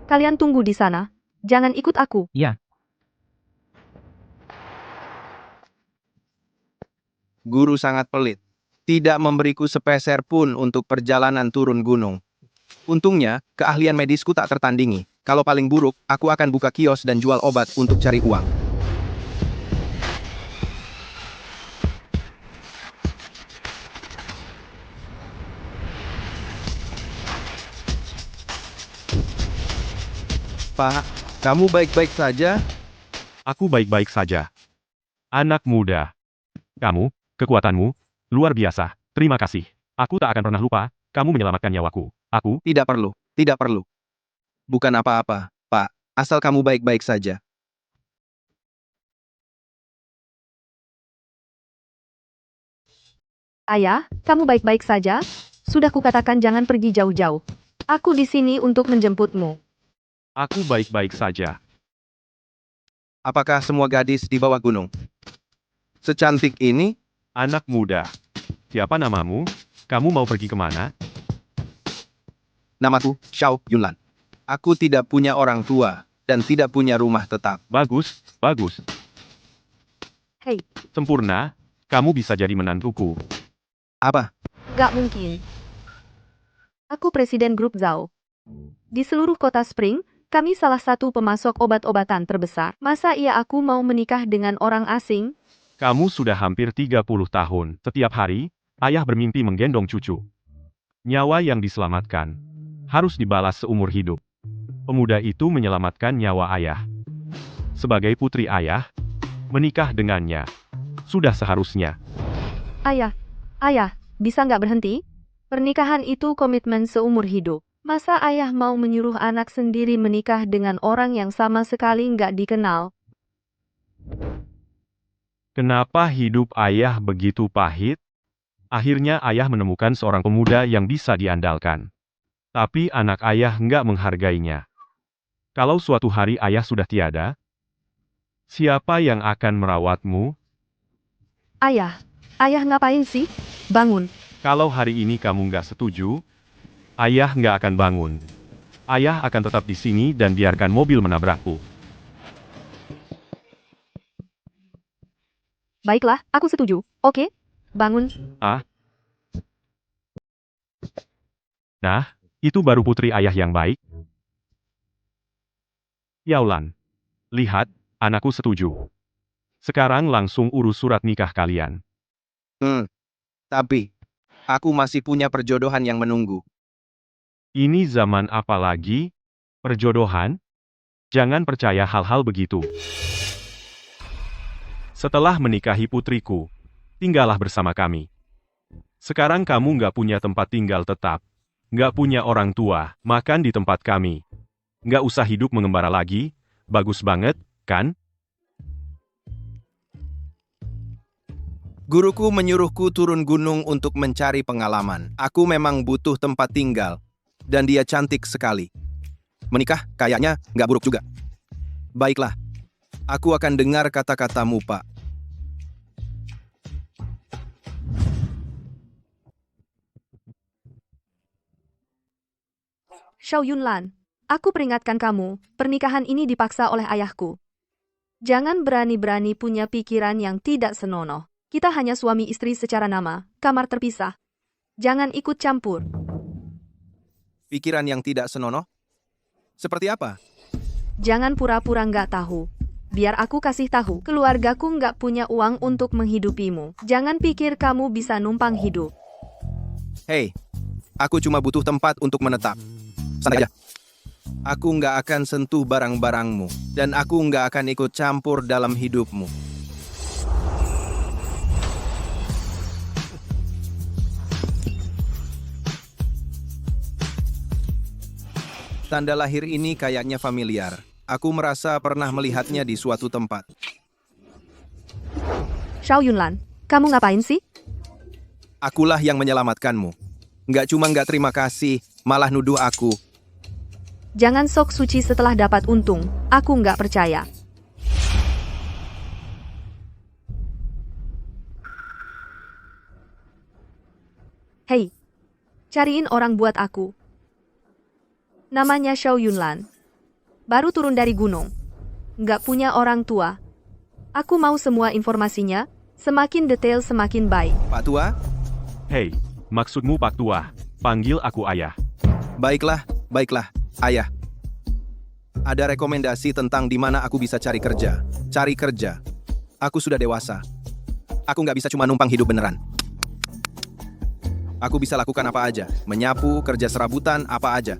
Kalian tunggu di sana. Jangan ikut aku. Iya. Guru sangat pelit. Tidak memberiku sepeser pun untuk perjalanan turun gunung. Untungnya, keahlian medisku tak tertandingi. Kalau paling buruk, aku akan buka kios dan jual obat untuk cari uang. Pak, kamu baik-baik saja? Aku baik-baik saja. Anak muda. Kamu, kekuatanmu, luar biasa. Terima kasih. Aku tak akan pernah lupa, kamu menyelamatkan nyawaku. Aku, Tidak perlu, tidak perlu. Bukan apa-apa, Pak. Asal kamu baik-baik saja. Ayah, kamu baik-baik saja? Sudah kukatakan jangan pergi jauh-jauh. Aku di sini untuk menjemputmu. aku baik-baik saja. Apakah semua gadis di bawah gunung secantik ini? Anak muda. Siapa namamu? Kamu mau pergi kemana? Namaku Xiao Yunlan. Aku tidak punya orang tua dan tidak punya rumah tetap. Bagus, bagus. Hei, Sempurna, kamu bisa jadi menantuku. Apa? gak mungkin. Aku presiden grup Zhao. Di seluruh kota Spring, kami salah satu pemasok obat-obatan terbesar. Masa iya aku mau menikah dengan orang asing? Kamu sudah hampir 30 tahun. Setiap hari, ayah bermimpi menggendong cucu. Nyawa yang diselamatkan harus dibalas seumur hidup. Pemuda itu menyelamatkan nyawa ayah. Sebagai putri ayah, menikah dengannya sudah seharusnya. Ayah, bisa nggak berhenti? Pernikahan itu komitmen seumur hidup. Masa ayah mau menyuruh anak sendiri menikah dengan orang yang sama sekali nggak dikenal? Kenapa hidup ayah begitu pahit? Akhirnya ayah menemukan seorang pemuda yang bisa diandalkan. Tapi anak ayah nggak menghargainya. Kalau suatu hari ayah sudah tiada, siapa yang akan merawatmu? Ayah ngapain sih? Bangun. Kalau hari ini kamu nggak setuju, ayah nggak akan bangun. Ayah akan tetap di sini dan biarkan mobil menabrakku. Baiklah, aku setuju. Oke, bangun. Nah, itu baru putri ayah yang baik. Yaulan, lihat, anakku setuju. Sekarang langsung urus surat nikah kalian. Tapi aku masih punya perjodohan yang menunggu. Ini zaman apa lagi? Perjodohan? Jangan percaya hal-hal begitu. Setelah menikahi putriku, tinggallah bersama kami. Sekarang kamu nggak punya tempat tinggal tetap. Nggak punya orang tua, makan di tempat kami. Nggak usah hidup mengembara lagi, bagus banget, kan? Guruku menyuruhku turun gunung untuk mencari pengalaman. Aku memang butuh tempat tinggal. Dan dia cantik sekali. Menikah kayaknya nggak buruk juga. Baiklah. Aku akan dengar kata-katamu, Pak. Xiao Yunlan, aku peringatkan kamu, pernikahan ini dipaksa oleh ayahku. Jangan berani-berani punya pikiran yang tidak senonoh. Kita hanya suami istri secara nama, kamar terpisah. Jangan ikut campur. Pikiran yang tidak senonoh? Seperti apa? Jangan pura-pura nggak tahu. Biar aku kasih tahu, keluargaku nggak punya uang untuk menghidupimu. Jangan pikir kamu bisa numpang hidup. Hei, aku cuma butuh tempat untuk menetap. Santai aja. Aku nggak akan sentuh barang-barangmu. Dan aku nggak akan ikut campur dalam hidupmu. Tanda lahir ini kayaknya familiar. Aku merasa pernah melihatnya di suatu tempat. Xiao Yunlan, kamu ngapain sih? Akulah yang menyelamatkanmu. Nggak cuma nggak terima kasih, malah nuduh aku. Jangan sok suci setelah dapat untung. Aku nggak percaya. Hei, cariin orang buat aku. Namanya Xiao Yunlan. Baru turun dari gunung. Nggak punya orang tua. Aku mau semua informasinya, semakin detail semakin baik. Pak Tua? Hei, maksudmu Pak Tua? Panggil aku ayah. Baiklah, ayah. Ada rekomendasi tentang di mana aku bisa cari kerja. Cari kerja. Aku sudah dewasa. Aku nggak bisa cuma numpang hidup beneran. Aku bisa lakukan apa aja. Menyapu, kerja serabutan, apa aja.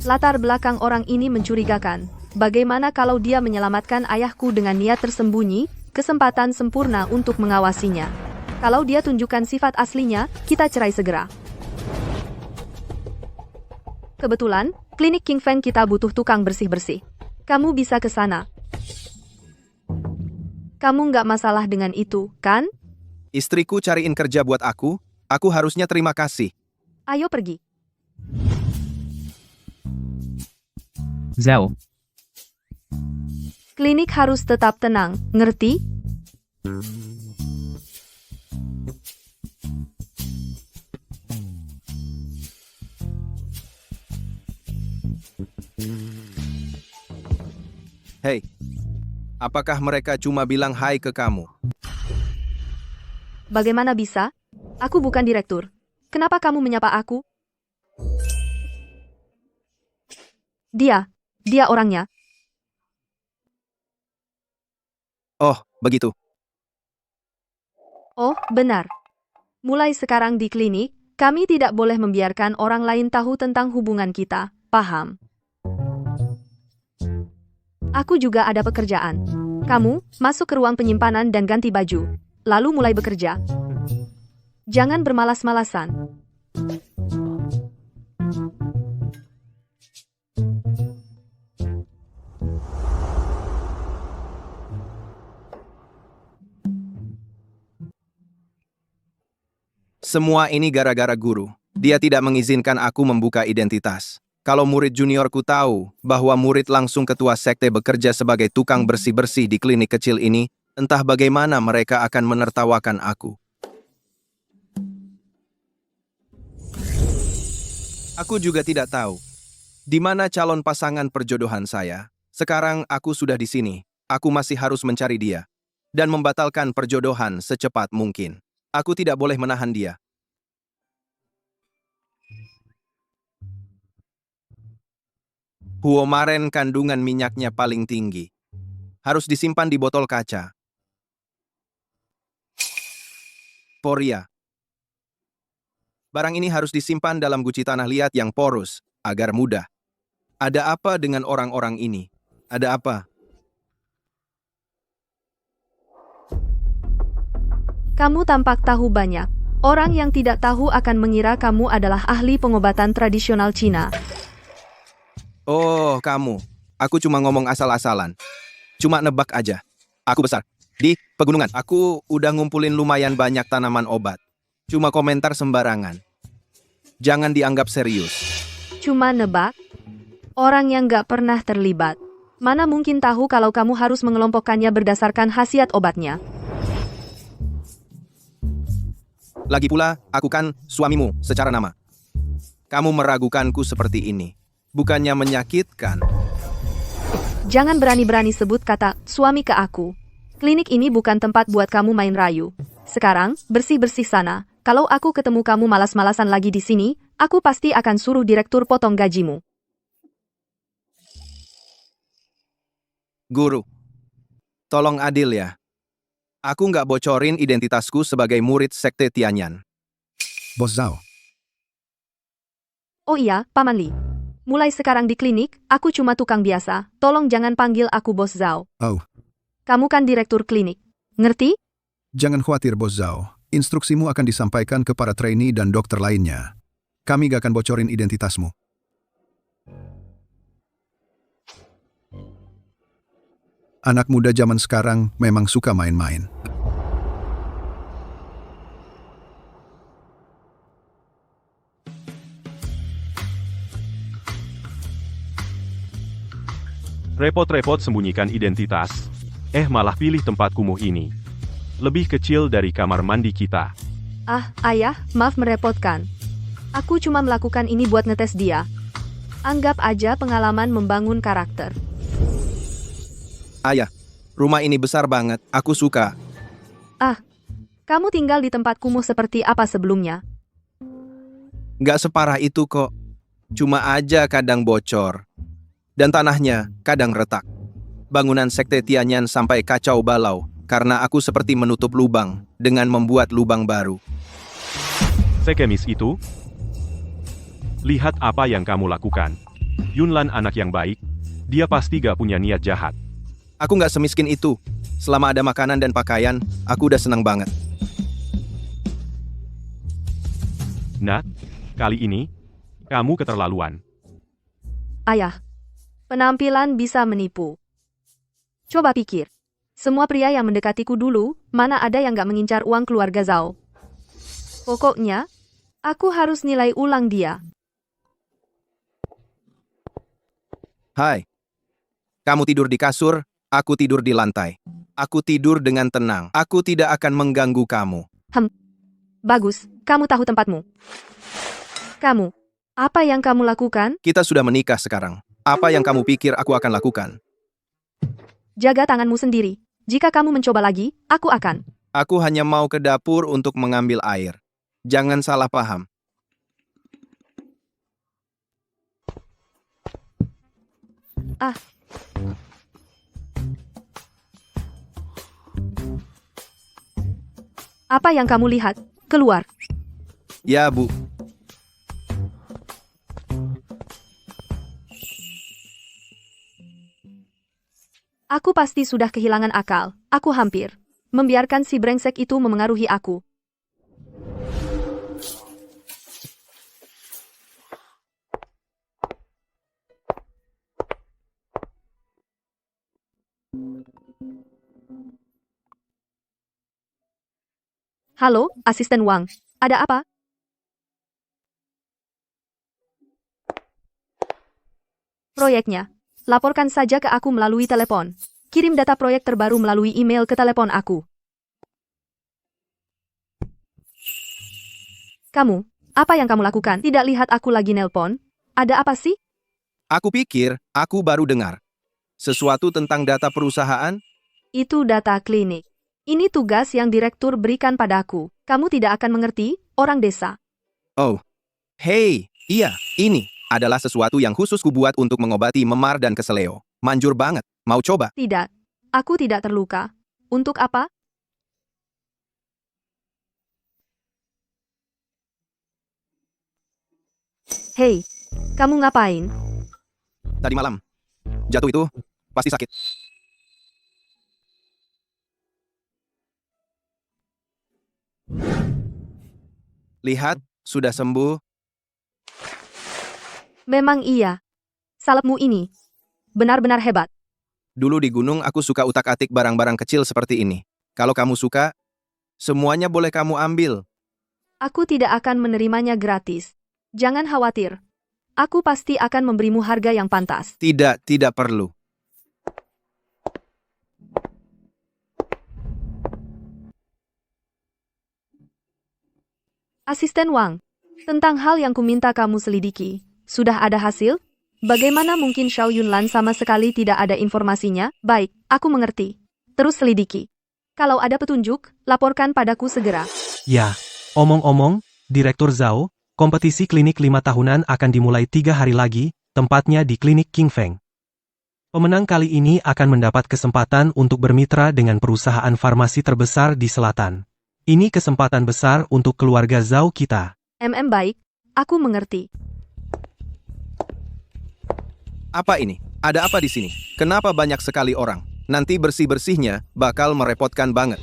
Latar belakang orang ini mencurigakan. Bagaimana kalau dia menyelamatkan ayahku dengan niat tersembunyi, kesempatan sempurna untuk mengawasinya. Kalau dia tunjukkan sifat aslinya, kita cerai segera. Kebetulan, klinik King Feng kita butuh tukang bersih-bersih. Kamu bisa ke sana. Kamu nggak masalah dengan itu, kan? Istriku cariin kerja buat aku harusnya terima kasih. Ayo pergi. Zhao, Klinik harus tetap tenang, ngerti? Hei, apakah mereka cuma bilang hai ke kamu? Bagaimana bisa? Aku bukan direktur. Kenapa kamu menyapa aku? Dia orangnya. Oh, begitu. Oh, benar. Mulai sekarang di klinik, kami tidak boleh membiarkan orang lain tahu tentang hubungan kita, paham? Aku juga ada pekerjaan. Kamu, masuk ke ruang penyimpanan dan ganti baju. Lalu mulai bekerja. Jangan bermalas-malasan. Semua ini gara-gara guru. Dia tidak mengizinkan aku membuka identitas. Kalau murid juniorku tahu bahwa murid langsung ketua sekte bekerja sebagai tukang bersih-bersih di klinik kecil ini, entah bagaimana mereka akan menertawakan aku. Aku juga tidak tahu di mana calon pasangan perjodohan saya. Sekarang aku sudah di sini. Aku masih harus mencari dia dan membatalkan perjodohan secepat mungkin. Aku tidak boleh menahan dia. Huomaren kandungan minyaknya paling tinggi. Harus disimpan di botol kaca. Poria. Barang ini harus disimpan dalam guci tanah liat yang porus, agar mudah. Ada apa dengan orang-orang ini? Ada apa? Kamu tampak tahu banyak. Orang yang tidak tahu akan mengira kamu adalah ahli pengobatan tradisional Cina. Oh, kamu. Aku cuma ngomong asal-asalan. Cuma nebak aja. Aku besar. Di pegunungan, aku udah ngumpulin lumayan banyak tanaman obat. Cuma komentar sembarangan. Jangan dianggap serius. Cuma nebak? Orang yang gak pernah terlibat. Mana mungkin tahu kalau kamu harus mengelompokkannya berdasarkan khasiat obatnya. Lagi pula, aku kan suamimu secara nama. Kamu meragukanku seperti ini. Bukannya menyakitkan. Jangan berani-berani sebut kata suami ke aku. Klinik ini bukan tempat buat kamu main rayu. Sekarang, bersih-bersih sana. Kalau aku ketemu kamu malas-malasan lagi di sini, aku pasti akan suruh direktur potong gajimu. Guru, tolong adil ya. Aku nggak bocorin identitasku sebagai murid sekte Tianyan. Bos Zhao, Oh iya, Paman Li. Mulai sekarang di klinik, aku cuma tukang biasa. Tolong jangan panggil aku Bos Zhao. oh, Kamu kan direktur klinik. Ngerti? jangan khawatir Bos Zhao. Instruksimu akan disampaikan ke para trainee dan dokter lainnya. Kami gak akan bocorin identitasmu. Anak muda zaman sekarang memang suka main-main. Repot-repot sembunyikan identitas. Malah pilih tempat kumuh ini. Lebih kecil dari kamar mandi kita. Ah, ayah, maaf merepotkan. Aku cuma melakukan ini buat ngetes dia. Anggap aja pengalaman membangun karakter. Ayah, rumah ini besar banget, aku suka. Kamu tinggal di tempat kumuh seperti apa sebelumnya? Nggak separah itu kok. Cuma aja kadang bocor. Dan tanahnya kadang retak. Bangunan sekte Tianyan sampai kacau balau karena aku seperti menutup lubang dengan membuat lubang baru. Sekemis itu? Lihat apa yang kamu lakukan. Yunlan anak yang baik, dia pasti gak punya niat jahat. Aku nggak semiskin itu. Selama ada makanan dan pakaian, aku udah senang banget. Nah, kali ini, kamu keterlaluan. Ayah, penampilan bisa menipu. Coba pikir. Semua pria yang mendekatiku dulu, mana ada yang gak mengincar uang keluarga Zhao. Pokoknya, aku harus nilai ulang dia. Hai. Kamu tidur di kasur, aku tidur di lantai. Aku tidur dengan tenang. Aku tidak akan mengganggu kamu. Bagus, kamu tahu tempatmu. Kamu, apa yang kamu lakukan? Kita sudah menikah sekarang. Apa yang kamu pikir aku akan lakukan? Jaga tanganmu sendiri. Jika kamu mencoba lagi, aku akan. Aku hanya mau ke dapur untuk mengambil air. Jangan salah paham. Apa yang kamu lihat? Keluar. Ya, Bu. Aku pasti sudah kehilangan akal. Aku hampir membiarkan si brengsek itu memengaruhi aku. Halo, Asisten Wang. Ada apa? Proyeknya. Laporkan saja ke aku melalui telepon. Kirim data proyek terbaru melalui email ke telepon aku. Kamu, apa yang kamu lakukan? Tidak lihat aku lagi nelpon? Ada apa sih? Aku pikir, aku baru dengar. Sesuatu tentang data perusahaan? Itu data klinik. Ini tugas yang direktur berikan padaku. Kamu tidak akan mengerti, orang desa. Oh. Hei, iya, ini adalah sesuatu yang khusus kubuat untuk mengobati memar dan keseleo. Manjur banget. Mau coba? Tidak. Aku tidak terluka. Untuk apa? Hei, kamu ngapain? Tadi malam. Jatuh itu, pasti sakit. Lihat, sudah sembuh. Memang iya. Salepmu ini benar-benar hebat. Dulu di gunung aku suka utak-atik barang-barang kecil seperti ini. Kalau kamu suka, semuanya boleh kamu ambil. Aku tidak akan menerimanya gratis. Jangan khawatir. Aku pasti akan memberimu harga yang pantas. Tidak perlu. Asisten Wang, tentang hal yang kuminta kamu selidiki, sudah ada hasil? Bagaimana mungkin Xiao Yunlan sama sekali tidak ada informasinya? Baik, aku mengerti. Terus selidiki. Kalau ada petunjuk, laporkan padaku segera. Ya, omong-omong, Direktur Zhao, kompetisi klinik 5 tahunan akan dimulai 3 hari lagi, tempatnya di klinik King Feng. Pemenang kali ini akan mendapat kesempatan untuk bermitra dengan perusahaan farmasi terbesar di selatan. Ini kesempatan besar untuk keluarga Zhao kita. Baik, aku mengerti. Apa ini? Ada apa di sini? Kenapa banyak sekali orang? Nanti bersih-bersihnya bakal merepotkan banget.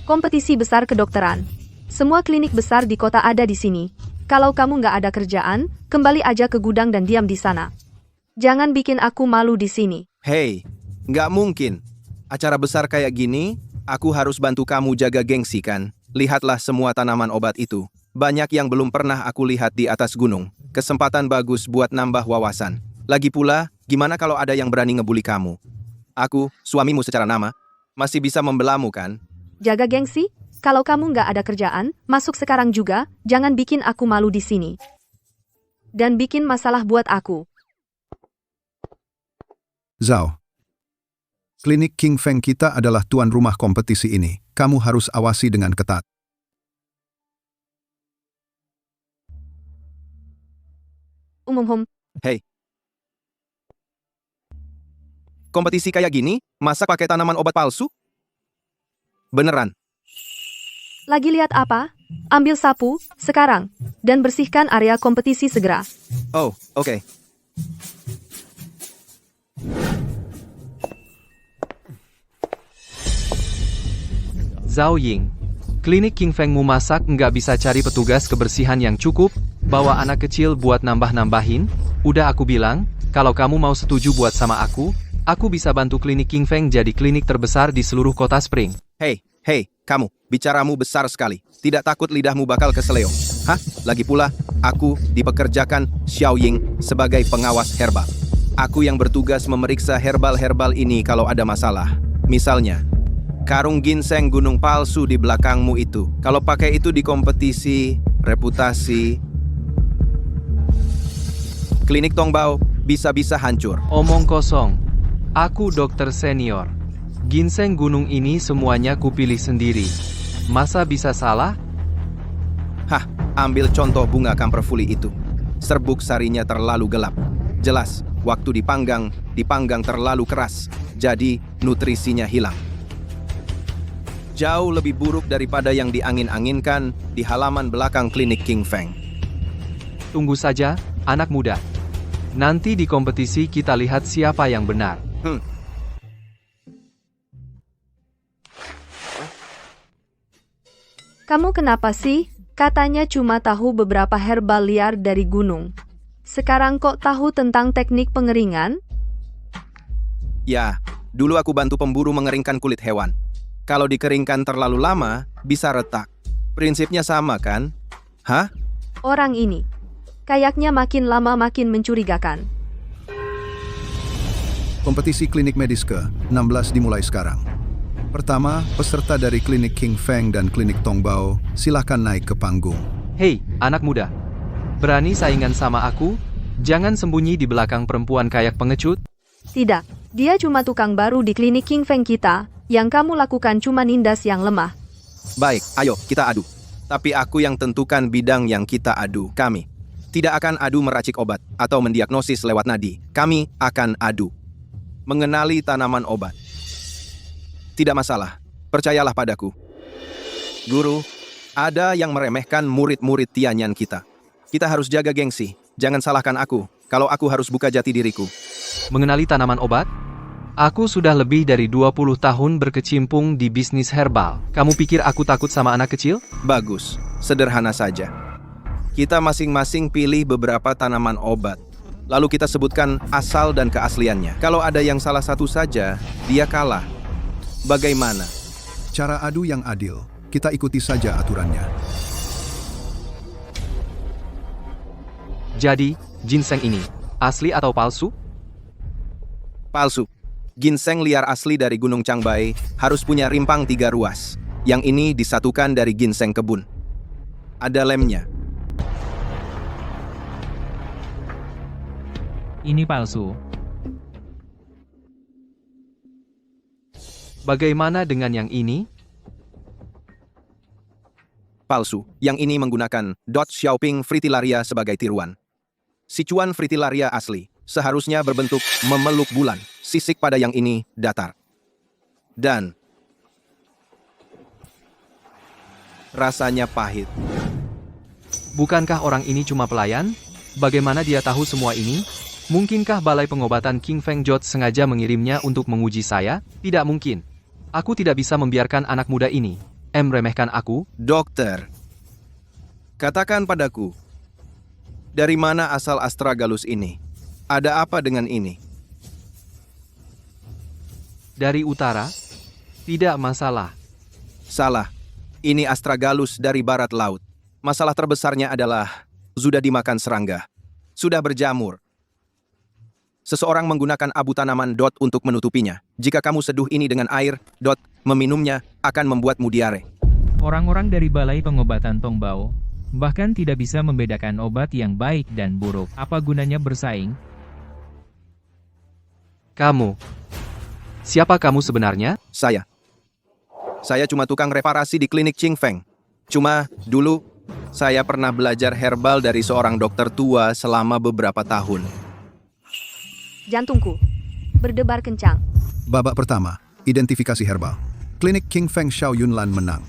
Kompetisi besar kedokteran. Semua klinik besar di kota ada di sini. Kalau kamu nggak ada kerjaan, kembali aja ke gudang dan diam di sana. Jangan bikin aku malu di sini. Hei, nggak mungkin. Acara besar kayak gini, aku harus bantu kamu jaga gengsi kan? Lihatlah semua tanaman obat itu. Banyak yang belum pernah aku lihat di atas gunung. Kesempatan bagus buat nambah wawasan. Lagi pula, gimana kalau ada yang berani ngebully kamu? Aku, suamimu secara nama, masih bisa membelamu kan? Jaga gengsi? Kalau kamu nggak ada kerjaan, masuk sekarang juga, jangan bikin aku malu di sini. dan bikin masalah buat aku. Zhao, klinik King Feng kita adalah tuan rumah kompetisi ini. Kamu harus awasi dengan ketat. Hei. Kompetisi kayak gini, masa pakai tanaman obat palsu? Beneran. Lagi lihat apa? Ambil sapu, sekarang, dan bersihkan area kompetisi segera. Oh, oke. Zhao Ying, klinik King Fengmu masak nggak bisa cari petugas kebersihan yang cukup, bawa anak kecil buat nambah-nambahin, udah aku bilang, kalau kamu mau setuju buat sama aku bisa bantu klinik King Feng jadi klinik terbesar di seluruh kota Spring. Hei, kamu, bicaramu besar sekali. Tidak takut lidahmu bakal keseleo? Hah? Lagi pula, aku dipekerjakan Xiao Ying sebagai pengawas herbal. Aku yang bertugas memeriksa herbal-herbal ini kalau ada masalah. Misalnya, karung ginseng gunung palsu di belakangmu itu. Kalau pakai itu di kompetisi, reputasi, klinik Tongbao bisa-bisa hancur. Omong kosong. Aku dokter senior. Ginseng gunung ini semuanya kupilih sendiri. Masa bisa salah? Hah, ambil contoh bunga kamperfuli itu. Serbuk sarinya terlalu gelap. Jelas, waktu dipanggang terlalu keras. Jadi, nutrisinya hilang. Jauh lebih buruk daripada yang diangin-anginkan di halaman belakang klinik King Feng. Tunggu saja, anak muda. Nanti di kompetisi kita lihat siapa yang benar. Kamu kenapa sih? Katanya cuma tahu beberapa herbal liar dari gunung. Sekarang kok tahu tentang teknik pengeringan? Ya, dulu aku bantu pemburu mengeringkan kulit hewan. Kalau dikeringkan terlalu lama, bisa retak. Prinsipnya sama kan? Hah? Orang ini, kayaknya makin lama makin mencurigakan. Kompetisi klinik medis ke-16 dimulai sekarang. Pertama, peserta dari klinik King Feng dan klinik Tongbao, silakan naik ke panggung. Hei, anak muda. Berani saingan sama aku? Jangan sembunyi di belakang perempuan kayak pengecut. Tidak, dia cuma tukang baru di klinik King Feng kita. Yang kamu lakukan cuma nindas yang lemah. Baik, ayo kita adu. Tapi aku yang tentukan bidang yang kita adu. Kami tidak akan adu meracik obat atau mendiagnosis lewat nadi. Kami akan adu mengenali tanaman obat. Tidak masalah, percayalah padaku. Guru, ada yang meremehkan murid-murid Tianyan kita. Kita harus jaga gengsi. Jangan salahkan aku, kalau aku harus buka jati diriku. Mengenali tanaman obat? Aku sudah lebih dari 20 tahun berkecimpung di bisnis herbal. Kamu pikir aku takut sama anak kecil? Bagus, sederhana saja. Kita masing-masing pilih beberapa tanaman obat. Lalu kita sebutkan asal dan keasliannya. Kalau ada yang salah satu saja, dia kalah. Bagaimana? Cara adu yang adil. Kita ikuti saja aturannya. Jadi, ginseng ini, asli atau palsu? Palsu. Ginseng liar asli dari Gunung Changbai harus punya rimpang 3 ruas. Yang ini disatukan dari ginseng kebun. Ada lemnya. Ini palsu. Bagaimana dengan yang ini? Palsu. Yang ini menggunakan Dot Xiaoping Fritillaria sebagai tiruan. Sichuan Fritillaria asli seharusnya berbentuk memeluk bulan. Sisik pada yang ini datar. Dan rasanya pahit. Bukankah orang ini cuma pelayan? Bagaimana dia tahu semua ini? Mungkinkah Balai Pengobatan King Feng Jot sengaja mengirimnya untuk menguji saya? Tidak mungkin. Aku tidak bisa membiarkan anak muda ini meremehkan aku. Dokter, katakan padaku, dari mana asal astragalus ini? Ada apa dengan ini? Dari utara? Tidak masalah. Salah. Ini astragalus dari barat laut. Masalah terbesarnya adalah sudah dimakan serangga. Sudah berjamur. Seseorang menggunakan abu tanaman Dot untuk menutupinya. Jika kamu seduh ini dengan air, Dot meminumnya akan membuatmu diare. Orang-orang dari Balai Pengobatan Tongbao Bahkan tidak bisa membedakan obat yang baik dan buruk. Apa gunanya bersaing? Kamu. Siapa kamu sebenarnya? Saya cuma tukang reparasi di klinik Qing Feng. Cuma, dulu, saya pernah belajar herbal dari seorang dokter tua selama beberapa tahun. Jantungku berdebar kencang. Babak pertama, identifikasi herbal. Klinik Qing Feng Xiao Yunlan menang.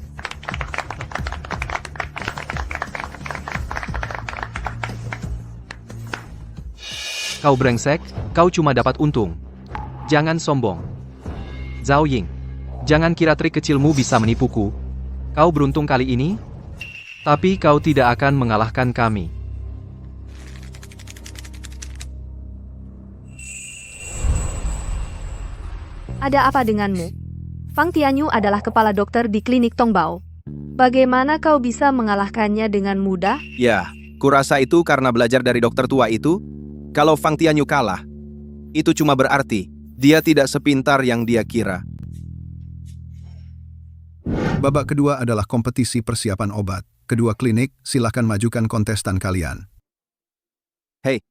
Kau brengsek, kau cuma dapat untung. Jangan sombong. Zhao Ying, jangan kira trik kecilmu bisa menipuku. Kau beruntung kali ini, tapi kau tidak akan mengalahkan kami. Ada apa denganmu? Fang Tianyu adalah kepala dokter di klinik Tongbao. Bagaimana kau bisa mengalahkannya dengan mudah? Ya, kurasa itu karena belajar dari dokter tua itu. Kalau Fang Tianyu kalah, itu cuma berarti dia tidak sepintar yang dia kira. Babak kedua adalah kompetisi persiapan obat. Kedua klinik, silakan majukan kontestan kalian. Hei,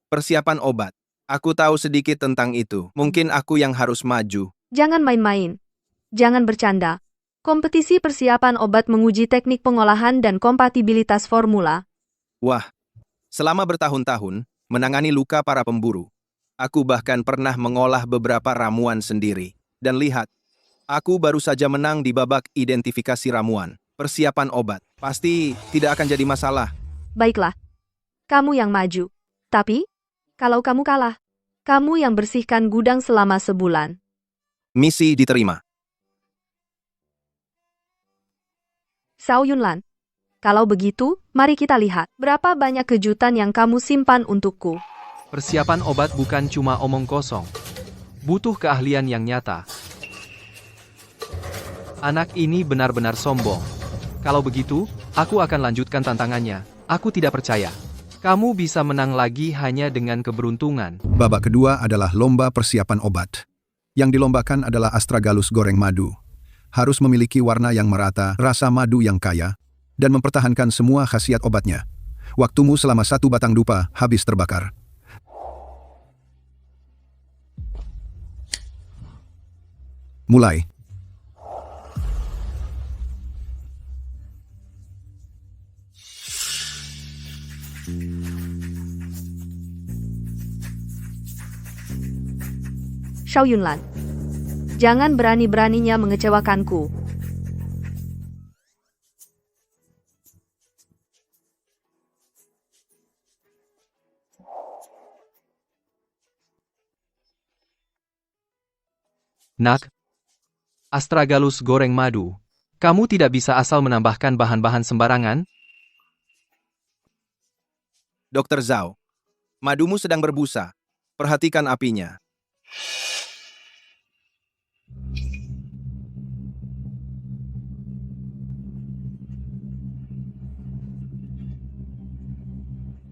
persiapan obat. Aku tahu sedikit tentang itu. Mungkin aku yang harus maju. Jangan main-main. Jangan bercanda. Kompetisi persiapan obat menguji teknik pengolahan dan kompatibilitas formula. Wah, selama bertahun-tahun, menangani luka para pemburu. Aku bahkan pernah mengolah beberapa ramuan sendiri. Dan lihat, aku baru saja menang di babak identifikasi ramuan. Persiapan obat. Pasti tidak akan jadi masalah. Baiklah. Kamu yang maju. Tapi, kalau kamu kalah, kamu yang bersihkan gudang selama sebulan. Misi diterima. Xiao Yunlan. Kalau begitu, mari kita lihat berapa banyak kejutan yang kamu simpan untukku. Persiapan obat bukan cuma omong kosong. Butuh keahlian yang nyata. Anak ini benar-benar sombong. Kalau begitu, aku akan lanjutkan tantangannya. Aku tidak percaya. Kamu bisa menang lagi hanya dengan keberuntungan. Babak kedua adalah lomba persiapan obat. Yang dilombakan adalah astragalus goreng madu. Harus memiliki warna yang merata, rasa madu yang kaya, dan mempertahankan semua khasiat obatnya. Waktumu selama 1 batang dupa habis terbakar. Mulai. Xiao Yunlan. Jangan berani-beraninya mengecewakanku. Nak, astragalus goreng madu. Kamu tidak bisa asal menambahkan bahan-bahan sembarangan? Dr. Zhao, madumu sedang berbusa. Perhatikan apinya.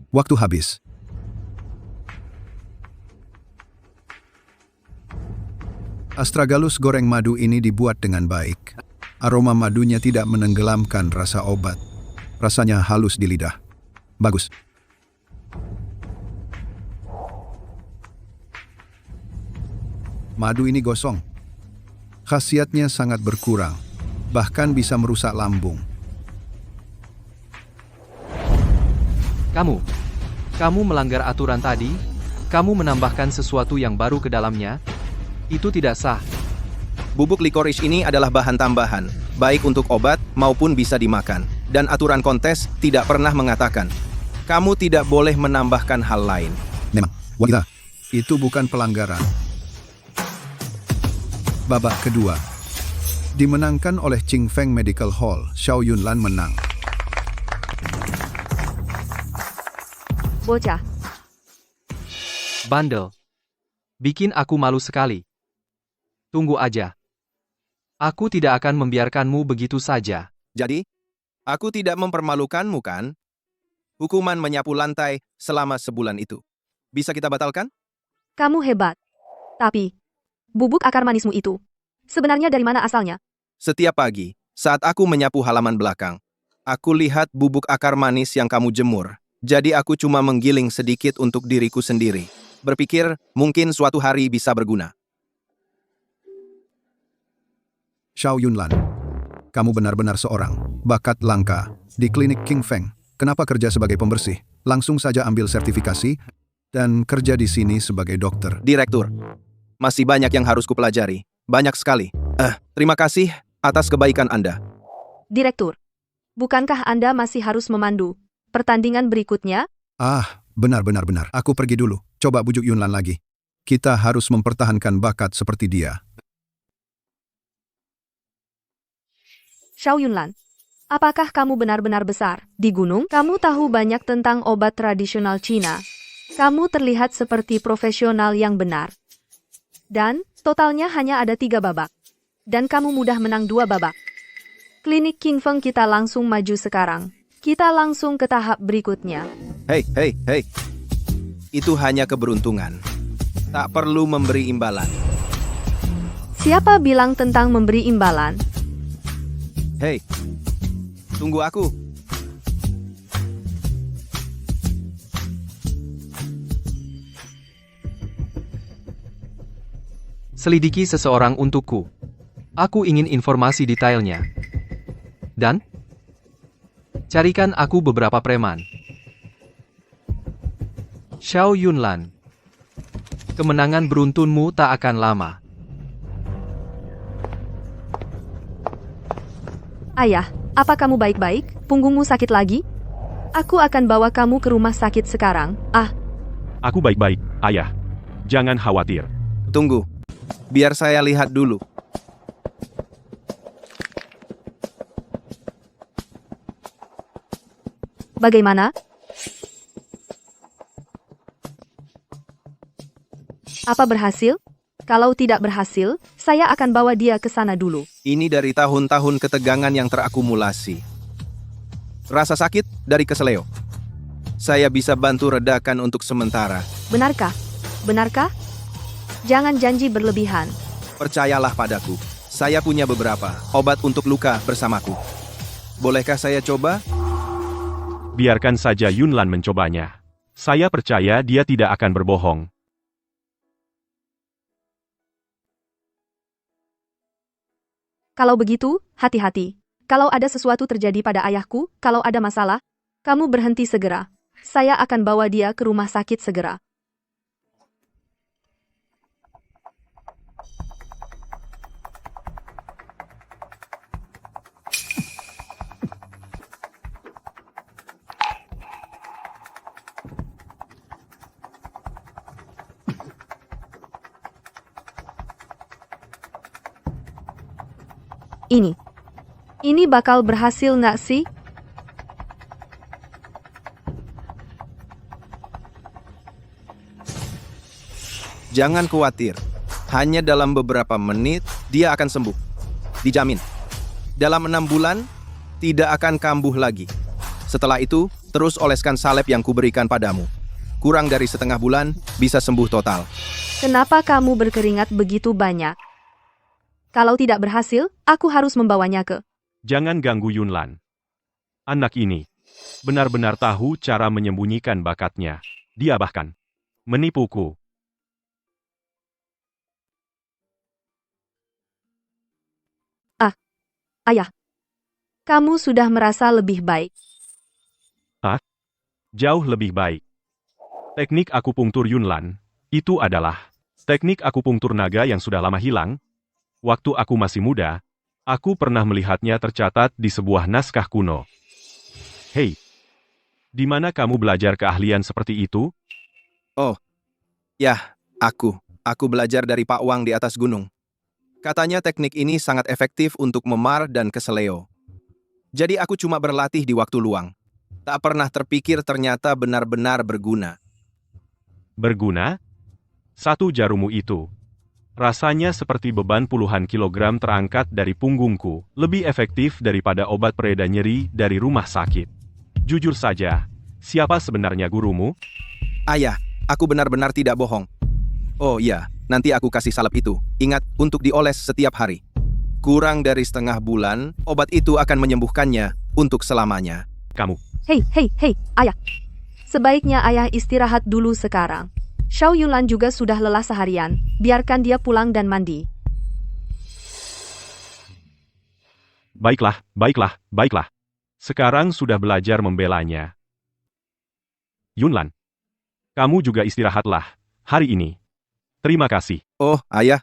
Waktu habis. Astragalus goreng madu ini dibuat dengan baik. Aroma madunya tidak menenggelamkan rasa obat. Rasanya halus di lidah. Bagus. Madu ini gosong. Khasiatnya sangat berkurang. Bahkan bisa merusak lambung. Kamu melanggar aturan tadi. Kamu menambahkan sesuatu yang baru ke dalamnya. Itu tidak sah. Bubuk licorice ini adalah bahan tambahan, baik untuk obat maupun bisa dimakan. Dan aturan kontes tidak pernah mengatakan, kamu tidak boleh menambahkan hal lain. Memang, wanita. Itu bukan pelanggaran. Babak kedua. Dimenangkan oleh Qing Feng Medical Hall, Xiao Yunlan menang. Bocah. Bandel. Bikin aku malu sekali. Tunggu aja. Aku tidak akan membiarkanmu begitu saja. Jadi, aku tidak mempermalukanmu kan? Hukuman menyapu lantai selama sebulan itu. Bisa kita batalkan? Kamu hebat. Tapi, bubuk akar manismu itu, sebenarnya dari mana asalnya? Setiap pagi, saat aku menyapu halaman belakang, Aku lihat bubuk akar manis yang kamu jemur. Jadi aku cuma menggiling sedikit untuk diriku sendiri. Berpikir mungkin suatu hari bisa berguna. Xiao Yunlan, kamu benar-benar seorang bakat langka di klinik King Feng. Kenapa kerja sebagai pembersih? Langsung saja ambil sertifikasi dan kerja di sini sebagai dokter. Direktur, masih banyak yang harus kupelajari. Banyak sekali. Terima kasih atas kebaikan Anda. Direktur, bukankah Anda masih harus memandu pertandingan berikutnya? Benar. Aku pergi dulu. Coba bujuk Yunlan lagi. Kita harus mempertahankan bakat seperti dia. Xiao Yunlan, apakah kamu benar-benar besar di gunung? Kamu tahu banyak tentang obat tradisional Cina. Kamu terlihat seperti profesional yang benar. Dan, totalnya hanya ada 3 babak. Dan kamu mudah menang 2 babak. Klinik King Feng kita langsung maju sekarang. Kita langsung ke tahap berikutnya. Hei. Itu hanya keberuntungan. Tak perlu memberi imbalan. Siapa bilang tentang memberi imbalan? Hei, tunggu aku. Selidiki seseorang untukku. Aku ingin informasi detailnya. Dan carikan aku beberapa preman. Xiao Yunlan, kemenangan beruntunmu tak akan lama. Ayah, apa kamu baik-baik? Punggungmu sakit lagi? Aku akan bawa kamu ke rumah sakit sekarang. Aku baik-baik, Ayah. Jangan khawatir. Tunggu. Biar saya lihat dulu. Bagaimana? Apa berhasil? Kalau tidak berhasil, saya akan bawa dia ke sana dulu. Ini dari tahun-tahun ketegangan yang terakumulasi. Rasa sakit dari keseleo. Saya bisa bantu redakan untuk sementara. Benarkah? Benarkah? Jangan janji berlebihan. Percayalah padaku. Saya punya beberapa obat untuk luka bersamaku. Bolehkah saya coba? Biarkan saja Yunlan mencobanya. Saya percaya dia tidak akan berbohong. Kalau begitu, hati-hati. Kalau ada sesuatu terjadi pada ayahku, kalau ada masalah, kamu berhenti segera. Saya akan bawa dia ke rumah sakit segera. Ini bakal berhasil nggak sih? Jangan khawatir. Hanya dalam beberapa menit, dia akan sembuh. Dijamin. Dalam 6 bulan, tidak akan kambuh lagi. Setelah itu, terus oleskan salep yang kuberikan padamu. Kurang dari setengah bulan, bisa sembuh total. Kenapa kamu berkeringat begitu banyak? Kalau tidak berhasil, aku harus membawanya ke... Jangan ganggu Yunlan. Anak ini benar-benar tahu cara menyembunyikan bakatnya. Dia bahkan menipuku. Ayah, kamu sudah merasa lebih baik. Jauh lebih baik. Teknik akupunktur Yunlan, itu adalah teknik akupunktur naga yang sudah lama hilang. Waktu aku masih muda, aku pernah melihatnya tercatat di sebuah naskah kuno. Hei, di mana kamu belajar keahlian seperti itu? Aku belajar dari Pak Wang di atas gunung. Katanya teknik ini sangat efektif untuk memar dan keseleo. Jadi aku cuma berlatih di waktu luang. Tak pernah terpikir ternyata benar-benar berguna. Berguna? Satu jarumu itu. Rasanya seperti beban puluhan kilogram terangkat dari punggungku, lebih efektif daripada obat pereda nyeri dari rumah sakit. Jujur saja, siapa sebenarnya gurumu? Ayah, aku benar-benar tidak bohong. Oh iya, nanti aku kasih salep itu. Ingat, untuk dioles setiap hari. Kurang dari setengah bulan, obat itu akan menyembuhkannya untuk selamanya. Kamu, Hei, hei, hei, ayah. Sebaiknya ayah istirahat dulu sekarang. Xiao Yunlan juga sudah lelah seharian. Biarkan dia pulang dan mandi. baiklah, baiklah, baiklah. Sekarang sudah belajar membelanya. Yunlan, kamu juga istirahatlah hari ini. Terima kasih. Oh, ayah,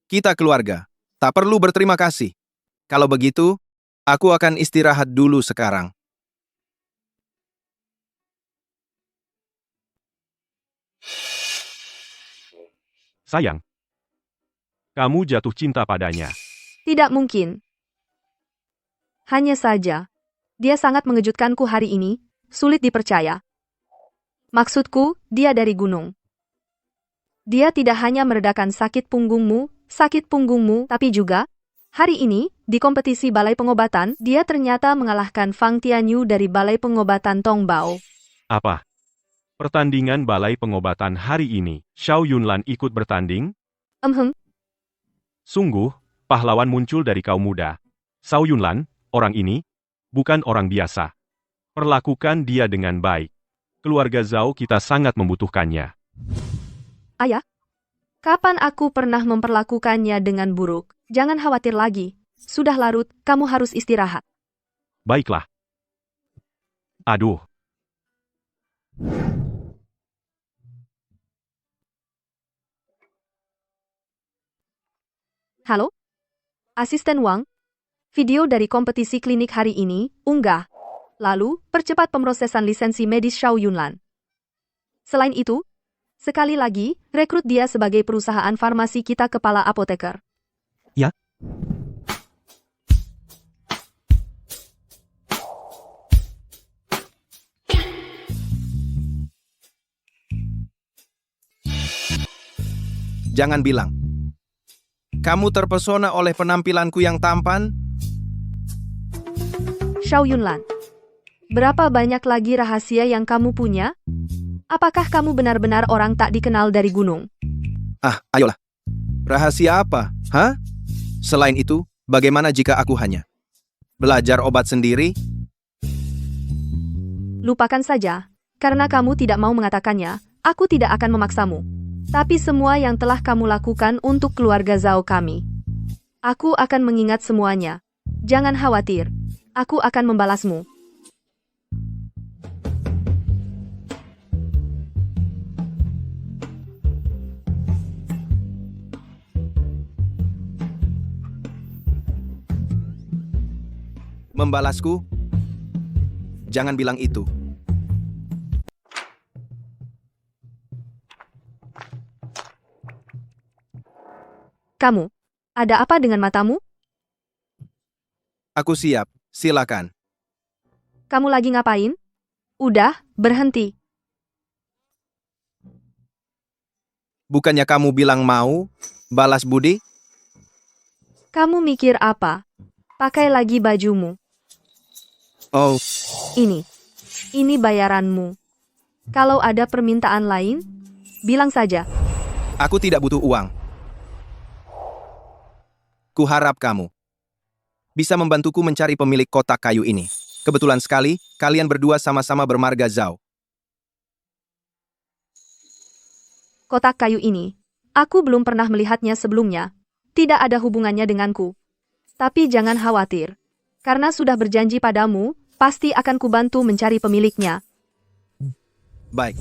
kita keluarga. Tak perlu berterima kasih. Kalau begitu, aku akan istirahat dulu sekarang. Sayang, kamu jatuh cinta padanya. Tidak mungkin. Hanya saja, dia sangat mengejutkanku hari ini, sulit dipercaya. Maksudku, dia dari gunung. Dia tidak hanya meredakan sakit punggungmu, tapi juga, hari ini, di kompetisi balai pengobatan, dia ternyata mengalahkan Fang Tianyu dari balai pengobatan Tongbao. Apa? Pertandingan balai pengobatan hari ini, Xiao Yunlan ikut bertanding? Sungguh, pahlawan muncul dari kaum muda. Xiao Yunlan, orang ini, bukan orang biasa. Perlakukan dia dengan baik. Keluarga Zhao kita sangat membutuhkannya. Ayah, kapan aku pernah memperlakukannya dengan buruk? Jangan khawatir lagi. Sudah larut, kamu harus istirahat. Baiklah. Aduh. Halo? Asisten Wang? Video dari kompetisi klinik hari ini, unggah. Lalu, percepat pemrosesan lisensi medis Xiao Yunlan. Selain itu, sekali lagi, rekrut dia sebagai perusahaan farmasi kita kepala apoteker. Ya. Jangan bilang. Kamu terpesona oleh penampilanku yang tampan? Xiao Yunlan. Berapa banyak lagi rahasia yang kamu punya? Apakah kamu benar-benar orang tak dikenal dari gunung? Ah, ayolah. Rahasia apa? Hah? Selain itu, bagaimana jika aku hanya belajar obat sendiri? Lupakan saja. Karena kamu tidak mau mengatakannya, aku tidak akan memaksamu. Tapi semua yang telah kamu lakukan untuk keluarga Zhao kami. Aku akan mengingat semuanya. Jangan khawatir. Aku akan membalasmu. Membalasku? Jangan bilang itu. Kamu, ada apa dengan matamu? Aku siap. Silakan. Kamu lagi ngapain? Udah, berhenti. Bukannya kamu bilang mau balas budi? Kamu mikir apa? Pakai lagi bajumu. Oh, Ini bayaranmu. Kalau ada permintaan lain, bilang saja. aku tidak butuh uang. Kuharap kamu bisa membantuku mencari pemilik kotak kayu ini. Kebetulan sekali, kalian berdua sama-sama bermarga Zhao. Kotak kayu ini, aku belum pernah melihatnya sebelumnya. Tidak ada hubungannya denganku. Tapi jangan khawatir. Karena sudah berjanji padamu, pasti akan kubantu mencari pemiliknya. Baik.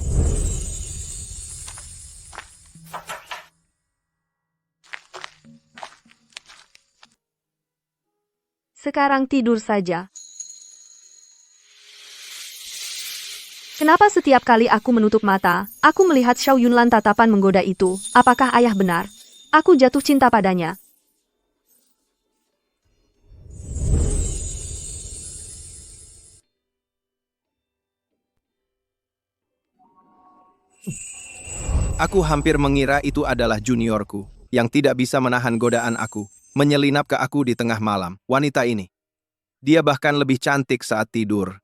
Sekarang tidur saja. Kenapa setiap kali aku menutup mata, aku melihat Xiao Yunlan tatapan menggoda itu? Apakah ayah benar? Aku jatuh cinta padanya. Aku hampir mengira itu adalah juniorku, yang tidak bisa menahan godaan aku, menyelinap ke aku di tengah malam. Wanita ini. Dia bahkan lebih cantik saat tidur.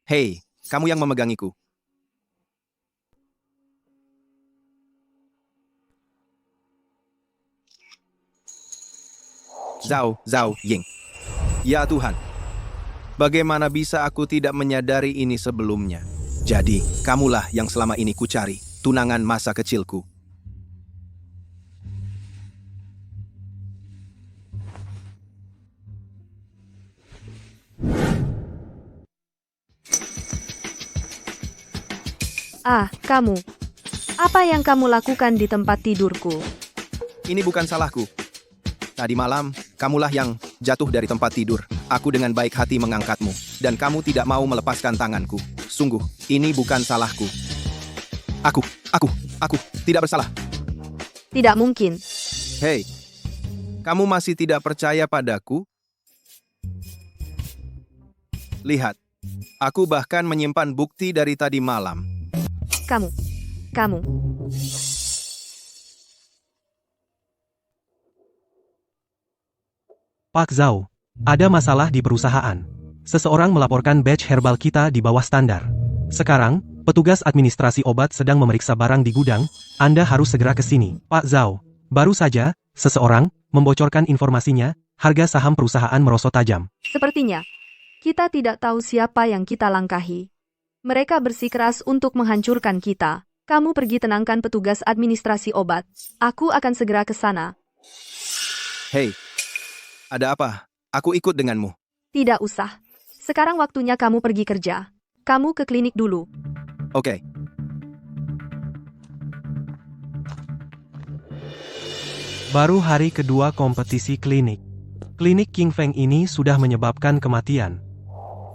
Hei, kamu yang memegangiku. Zhao Ying. Ya Tuhan. Bagaimana bisa aku tidak menyadari ini sebelumnya? Jadi, kamulah yang selama ini kucari, tunangan masa kecilku. Ah, kamu. Apa yang kamu lakukan di tempat tidurku? Ini bukan salahku. Tadi malam, kamulah yang jatuh dari tempat tidur. Aku dengan baik hati mengangkatmu, dan kamu tidak mau melepaskan tanganku. Sungguh, ini bukan salahku. Aku tidak bersalah. Tidak mungkin. Hei, kamu masih tidak percaya padaku? Lihat, aku bahkan menyimpan bukti dari tadi malam. Kamu. Pak Zhao, ada masalah di perusahaan. Seseorang melaporkan batch herbal kita di bawah standar. Sekarang, petugas administrasi obat sedang memeriksa barang di gudang. Anda harus segera ke sini. Pak Zhao, baru saja, seseorang membocorkan informasinya, harga saham perusahaan merosot tajam. Sepertinya, kita tidak tahu siapa yang kita langkahi. Mereka bersikeras untuk menghancurkan kita. Kamu pergi tenangkan petugas administrasi obat. Aku akan segera ke sana. Hei, ada apa? Aku ikut denganmu. Tidak usah. Sekarang waktunya kamu pergi kerja. Kamu ke klinik dulu. Oke. Baru hari kedua kompetisi klinik. Klinik King Feng ini sudah menyebabkan kematian.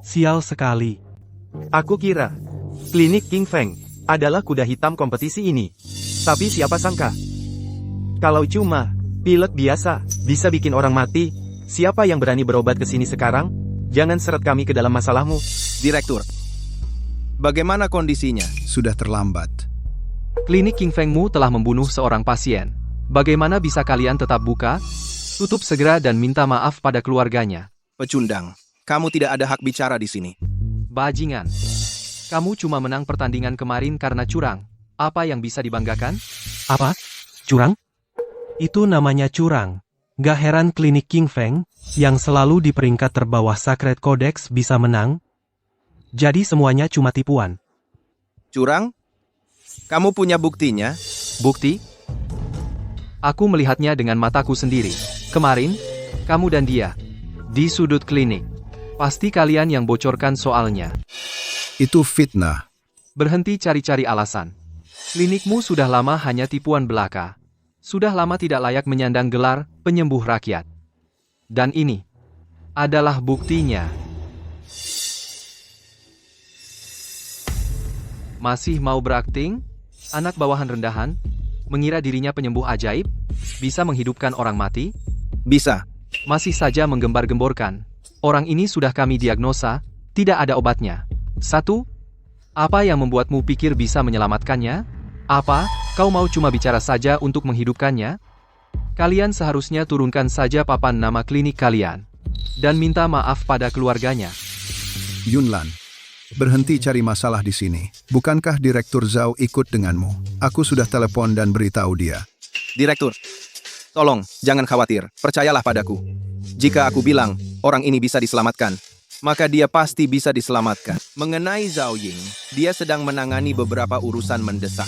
Sial sekali. Aku kira, klinik King Feng adalah kuda hitam kompetisi ini. Tapi siapa sangka? Kalau cuma pilek biasa bisa bikin orang mati, siapa yang berani berobat ke sini sekarang? Jangan seret kami ke dalam masalahmu. Direktur, bagaimana kondisinya? Sudah terlambat. Klinik King Fengmu telah membunuh seorang pasien. Bagaimana bisa kalian tetap buka? Tutup segera dan minta maaf pada keluarganya. Pecundang, kamu tidak ada hak bicara di sini. Bajingan. Kamu cuma menang pertandingan kemarin karena curang. Apa yang bisa dibanggakan? Apa? Curang? Itu namanya curang. Gak heran klinik King Feng, yang selalu di peringkat terbawah Sacred Codex bisa menang. Jadi semuanya cuma tipuan. Curang? Kamu punya buktinya? Bukti? Aku melihatnya dengan mataku sendiri. Kemarin, kamu dan dia, di sudut klinik. Pasti kalian yang bocorkan soalnya. Itu fitnah. Berhenti cari-cari alasan. Klinikmu sudah lama hanya tipuan belaka. Sudah lama tidak layak menyandang gelar penyembuh rakyat. Dan ini adalah buktinya. Masih mau berakting? Anak bawahan rendahan? Mengira dirinya penyembuh ajaib? Bisa menghidupkan orang mati? Bisa. Masih saja menggembar-gemborkan. Orang ini sudah kami diagnosa, tidak ada obatnya. 1. Apa yang membuatmu pikir bisa menyelamatkannya? Apa, kau mau cuma bicara saja untuk menghidupkannya? Kalian seharusnya turunkan saja papan nama klinik kalian. Dan minta maaf pada keluarganya. Yunlan, berhenti cari masalah di sini. Bukankah Direktur Zhao ikut denganmu? Aku sudah telepon dan beritahu dia. Direktur, tolong, jangan khawatir. Percayalah padaku. Jika aku bilang, orang ini bisa diselamatkan, maka dia pasti bisa diselamatkan. Mengenai Zhao Ying, dia sedang menangani beberapa urusan mendesak.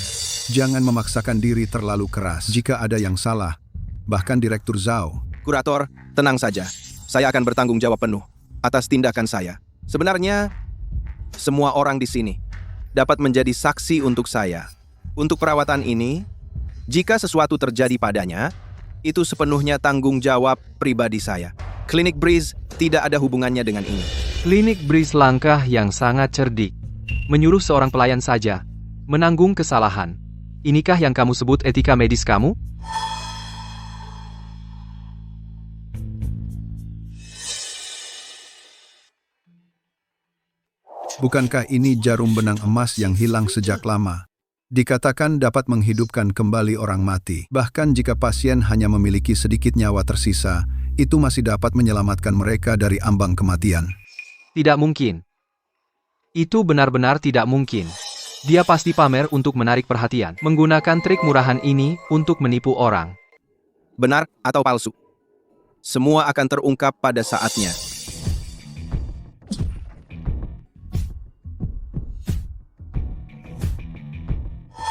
Jangan memaksakan diri terlalu keras. Jika ada yang salah, bahkan Direktur Zhao. Kurator, tenang saja. Saya akan bertanggung jawab penuh atas tindakan saya. Sebenarnya, semua orang di sini dapat menjadi saksi untuk saya. Untuk perawatan ini, jika sesuatu terjadi padanya, itu sepenuhnya tanggung jawab pribadi saya. Klinik Breeze tidak ada hubungannya dengan ini. Klinik Breeze langkah yang sangat cerdik. Menyuruh seorang pelayan saja menanggung kesalahan. Inikah yang kamu sebut etika medis kamu? Bukankah ini jarum benang emas yang hilang sejak lama? Dikatakan dapat menghidupkan kembali orang mati. Bahkan jika pasien hanya memiliki sedikit nyawa tersisa, itu masih dapat menyelamatkan mereka dari ambang kematian. Tidak mungkin. Itu benar-benar tidak mungkin. Dia pasti pamer untuk menarik perhatian, menggunakan trik murahan ini untuk menipu orang. Benar atau palsu? Semua akan terungkap pada saatnya.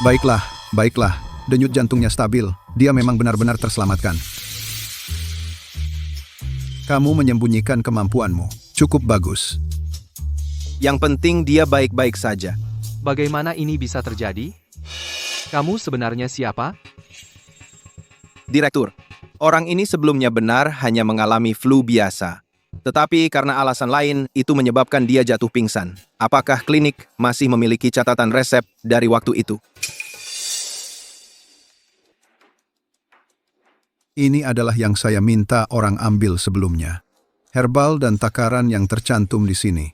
Baiklah, baiklah. Denyut jantungnya stabil. Dia memang benar-benar terselamatkan. Kamu menyembunyikan kemampuanmu. Cukup bagus. Yang penting dia baik-baik saja. Bagaimana ini bisa terjadi? Kamu sebenarnya siapa? Direktur, orang ini sebelumnya benar hanya mengalami flu biasa. Tetapi karena alasan lain, itu menyebabkan dia jatuh pingsan. Apakah klinik masih memiliki catatan resep dari waktu itu? Ini adalah yang saya minta orang ambil sebelumnya. Herbal dan takaran yang tercantum di sini.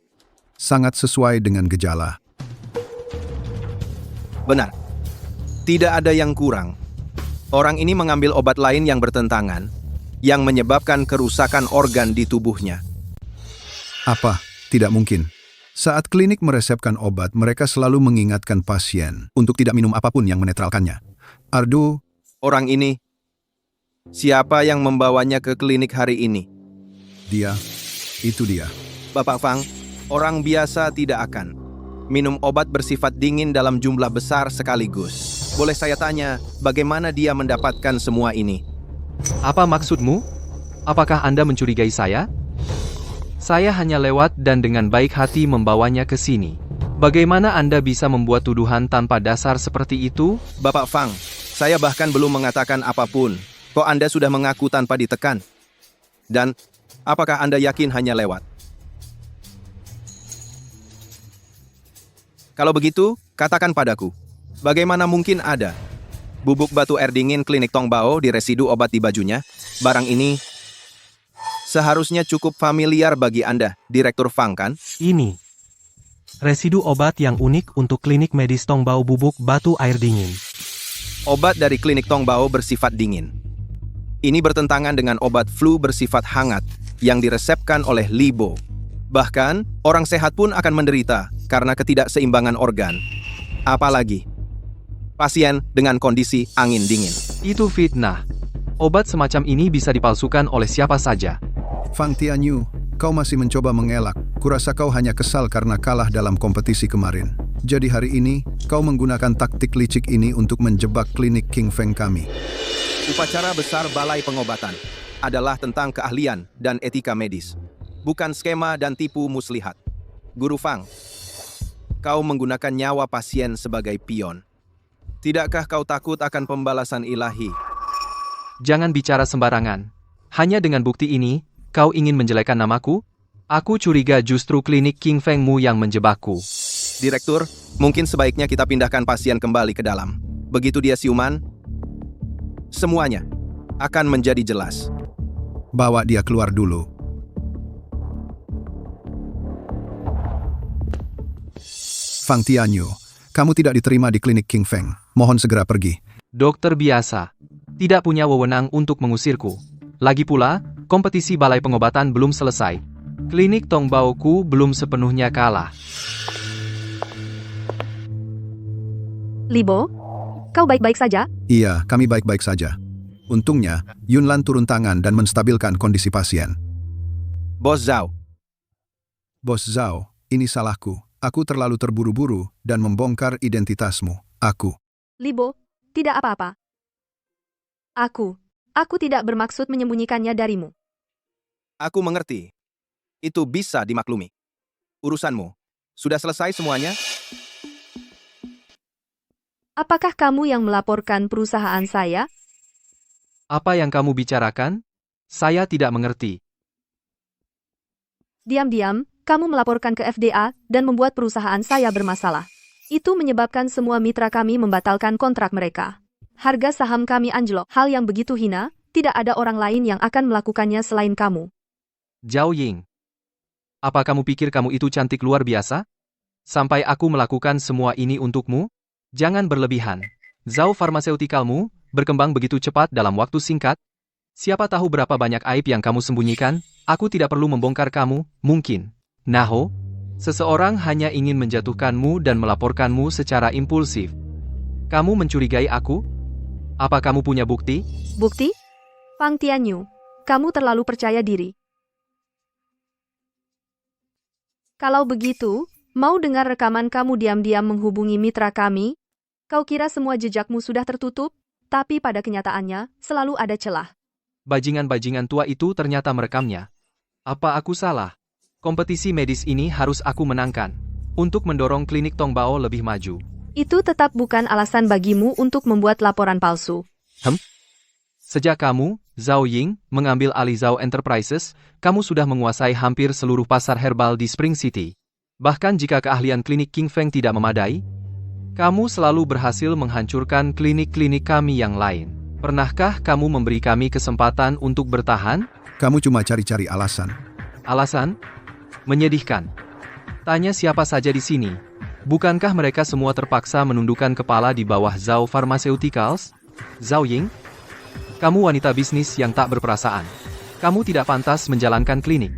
Sangat sesuai dengan gejala. Benar. Tidak ada yang kurang. Orang ini mengambil obat lain yang bertentangan, yang menyebabkan kerusakan organ di tubuhnya. Apa? Tidak mungkin. Saat klinik meresepkan obat, mereka selalu mengingatkan pasien untuk tidak minum apapun yang menetralkannya. Ardu, Orang ini, siapa yang membawanya ke klinik hari ini? dia, itu dia. Bapak Fang, orang biasa tidak akan minum obat bersifat dingin dalam jumlah besar sekaligus. Boleh saya tanya, bagaimana dia mendapatkan semua ini? Apa maksudmu? Apakah Anda mencurigai saya? Saya hanya lewat dan dengan baik hati membawanya ke sini. Bagaimana Anda bisa membuat tuduhan tanpa dasar seperti itu? Bapak Fang, saya bahkan belum mengatakan apapun. Kok Anda sudah mengaku tanpa ditekan? Dan, apakah Anda yakin hanya lewat? Kalau begitu, katakan padaku, bagaimana mungkin ada bubuk batu air dingin klinik Tongbao di residu obat di bajunya? Barang ini seharusnya cukup familiar bagi Anda, Direktur Fang, kan? Ini residu obat yang unik untuk klinik medis Tongbao bubuk batu air dingin. Obat dari klinik Tongbao bersifat dingin. Ini bertentangan dengan obat flu bersifat hangat yang diresepkan oleh Libo. Bahkan, orang sehat pun akan menderita karena ketidakseimbangan organ. Apalagi pasien dengan kondisi angin dingin. Itu fitnah. Obat semacam ini bisa dipalsukan oleh siapa saja. Fang Tianyu, kau masih mencoba mengelak. Kurasa kau hanya kesal karena kalah dalam kompetisi kemarin. Jadi hari ini, kau menggunakan taktik licik ini untuk menjebak klinik King Feng kami. Upacara besar Balai Pengobatan adalah tentang keahlian dan etika medis, bukan skema dan tipu muslihat. Guru Fang, kau menggunakan nyawa pasien sebagai pion. Tidakkah kau takut akan pembalasan ilahi? Jangan bicara sembarangan. Hanya dengan bukti ini, kau ingin menjelekkan namaku? Aku curiga justru klinik King Fengmu yang menjebakku. Direktur, mungkin sebaiknya kita pindahkan pasien kembali ke dalam. Begitu dia siuman, semuanya akan menjadi jelas. Bawa dia keluar dulu. Fang Tianyu, kamu tidak diterima di klinik King Feng. Mohon segera pergi. Dokter biasa. Tidak punya wewenang untuk mengusirku. Lagi pula, kompetisi balai pengobatan belum selesai. Klinik Tongbaoku belum sepenuhnya kalah. Libo, kau baik-baik saja? Iya, kami baik-baik saja. Untungnya, Yunlan turun tangan dan menstabilkan kondisi pasien. Bos Zhao, Bos Zhao, ini salahku. Aku terlalu terburu-buru dan membongkar identitasmu. Aku. Libo, tidak apa-apa. Aku tidak bermaksud menyembunyikannya darimu. aku mengerti. Itu bisa dimaklumi. Urusanmu, sudah selesai semuanya? Apakah kamu yang melaporkan perusahaan saya? Apa yang kamu bicarakan? Saya tidak mengerti. Diam-diam, kamu melaporkan ke FDA dan membuat perusahaan saya bermasalah. Itu menyebabkan semua mitra kami membatalkan kontrak mereka. Harga saham kami anjlok. Hal yang begitu hina, tidak ada orang lain yang akan melakukannya selain kamu. Zhao Ying. Apa kamu pikir kamu itu cantik luar biasa? Sampai aku melakukan semua ini untukmu? Jangan berlebihan. Zhao Farmaseutikalmu berkembang begitu cepat dalam waktu singkat. Siapa tahu berapa banyak aib yang kamu sembunyikan? Aku tidak perlu membongkar kamu, mungkin. Naho, Seseorang hanya ingin menjatuhkanmu dan melaporkanmu secara impulsif. Kamu mencurigai aku? Apa kamu punya bukti? Bukti? Pang Tianyu, kamu terlalu percaya diri. Kalau begitu, mau dengar rekaman kamu diam-diam menghubungi mitra kami? Kau kira semua jejakmu sudah tertutup? Tapi pada kenyataannya, selalu ada celah. Bajingan-bajingan tua itu ternyata merekamnya. Apa aku salah? Kompetisi medis ini harus aku menangkan. Untuk mendorong klinik Tongbao lebih maju. Itu tetap bukan alasan bagimu untuk membuat laporan palsu. Sejak kamu, Zhao Ying, mengambil alih Zhao Enterprises, kamu sudah menguasai hampir seluruh pasar herbal di Spring City. Bahkan jika keahlian klinik King Feng tidak memadai, kamu selalu berhasil menghancurkan klinik-klinik kami yang lain. Pernahkah kamu memberi kami kesempatan untuk bertahan? Kamu cuma cari-cari alasan. Alasan? Menyedihkan. Tanya siapa saja di sini. Bukankah mereka semua terpaksa menundukkan kepala di bawah Zhao Pharmaceuticals? Zhao Ying? Kamu wanita bisnis yang tak berperasaan. Kamu tidak pantas menjalankan klinik.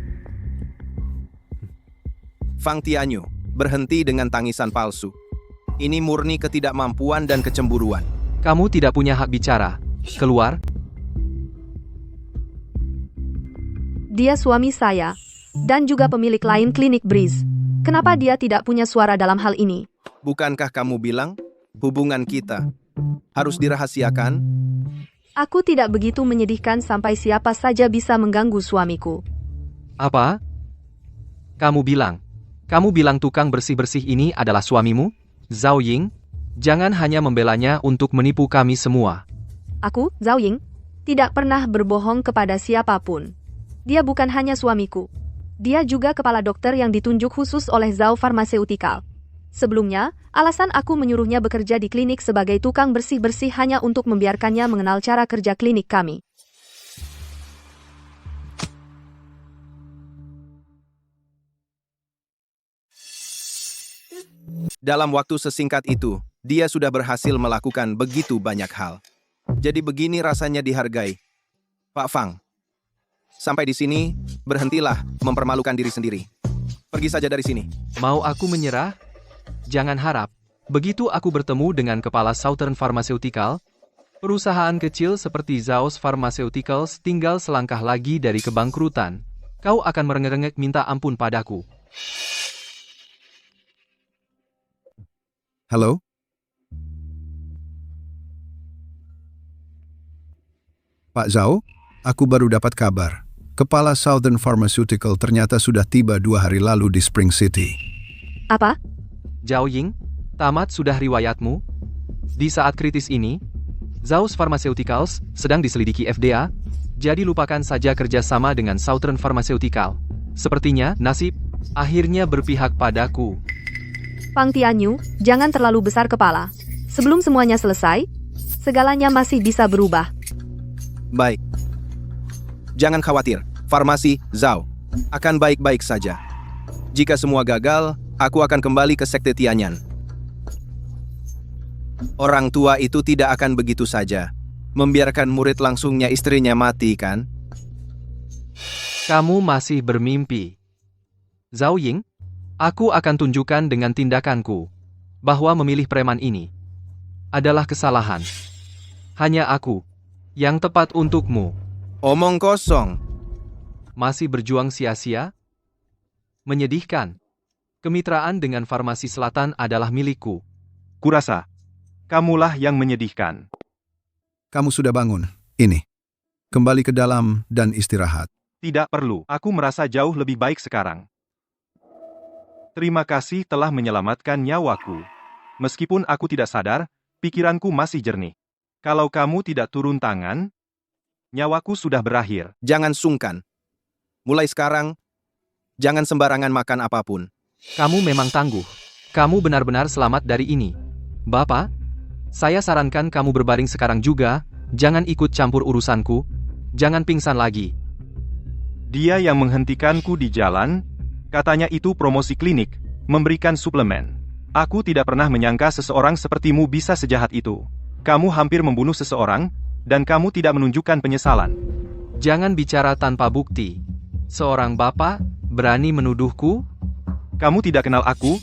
Fang Tianyu, berhenti dengan tangisan palsu. Ini murni ketidakmampuan dan kecemburuan. Kamu tidak punya hak bicara. Keluar. Dia suami saya, dan juga pemilik lain klinik Breeze. Kenapa dia tidak punya suara dalam hal ini? Bukankah kamu bilang hubungan kita harus dirahasiakan? Aku tidak begitu menyedihkan sampai siapa saja bisa mengganggu suamiku. Apa? Kamu bilang tukang bersih-bersih ini adalah suamimu? Zhao Ying, jangan hanya membelanya untuk menipu kami semua. Aku, Zhao Ying, tidak pernah berbohong kepada siapapun. Dia bukan hanya suamiku. Dia juga kepala dokter yang ditunjuk khusus oleh Zhao Pharmaceutical. Sebelumnya, alasan aku menyuruhnya bekerja di klinik sebagai tukang bersih-bersih hanya untuk membiarkannya mengenal cara kerja klinik kami. Dalam waktu sesingkat itu, dia sudah berhasil melakukan begitu banyak hal. Jadi begini rasanya dihargai. Pak Fang, sampai di sini, berhentilah mempermalukan diri sendiri. Pergi saja dari sini. Mau aku menyerah? Jangan harap. Begitu aku bertemu dengan kepala Southern Pharmaceutical, perusahaan kecil seperti Zhao Pharmaceuticals tinggal selangkah lagi dari kebangkrutan. Kau akan merengek-rengek minta ampun padaku. Halo? Pak Zhao, aku baru dapat kabar. Kepala Southern Pharmaceutical ternyata sudah tiba 2 hari lalu di Spring City. Apa? Zhao Ying, tamat sudah riwayatmu? Di saat kritis ini, Zhao Pharmaceuticals sedang diselidiki FDA, jadi lupakan saja kerjasama dengan Southern Pharmaceutical. Sepertinya, nasib akhirnya berpihak padaku. Pang Tianyu, jangan terlalu besar kepala. Sebelum semuanya selesai, segalanya masih bisa berubah. Baik. Jangan khawatir, farmasi Zhao akan baik-baik saja. Jika semua gagal, aku akan kembali ke sekte Tianyan. Orang tua itu tidak akan begitu saja membiarkan murid langsungnya istrinya mati, kan? Kamu masih bermimpi. Zhao Ying, aku akan tunjukkan dengan tindakanku bahwa memilih preman ini adalah kesalahan. Hanya aku yang tepat untukmu. Omong kosong. Masih berjuang sia-sia? Menyedihkan. Kemitraan dengan Farmasi Selatan adalah milikku. Kurasa, kamulah yang menyedihkan. Kamu sudah bangun. Ini. Kembali ke dalam dan istirahat. Tidak perlu, aku merasa jauh lebih baik sekarang. Terima kasih telah menyelamatkan nyawaku. Meskipun aku tidak sadar, pikiranku masih jernih. Kalau kamu tidak turun tangan, nyawaku sudah berakhir. Jangan sungkan. Mulai sekarang, jangan sembarangan makan apapun. Kamu memang tangguh. Kamu benar-benar selamat dari ini. Bapak, saya sarankan kamu berbaring sekarang juga, jangan ikut campur urusanku, jangan pingsan lagi. Dia yang menghentikanku di jalan, katanya itu promosi klinik, memberikan suplemen. Aku tidak pernah menyangka seseorang sepertimu bisa sejahat itu. Kamu hampir membunuh seseorang, dan kamu tidak menunjukkan penyesalan. Jangan bicara tanpa bukti. Seorang bapak berani menuduhku? Kamu tidak kenal aku?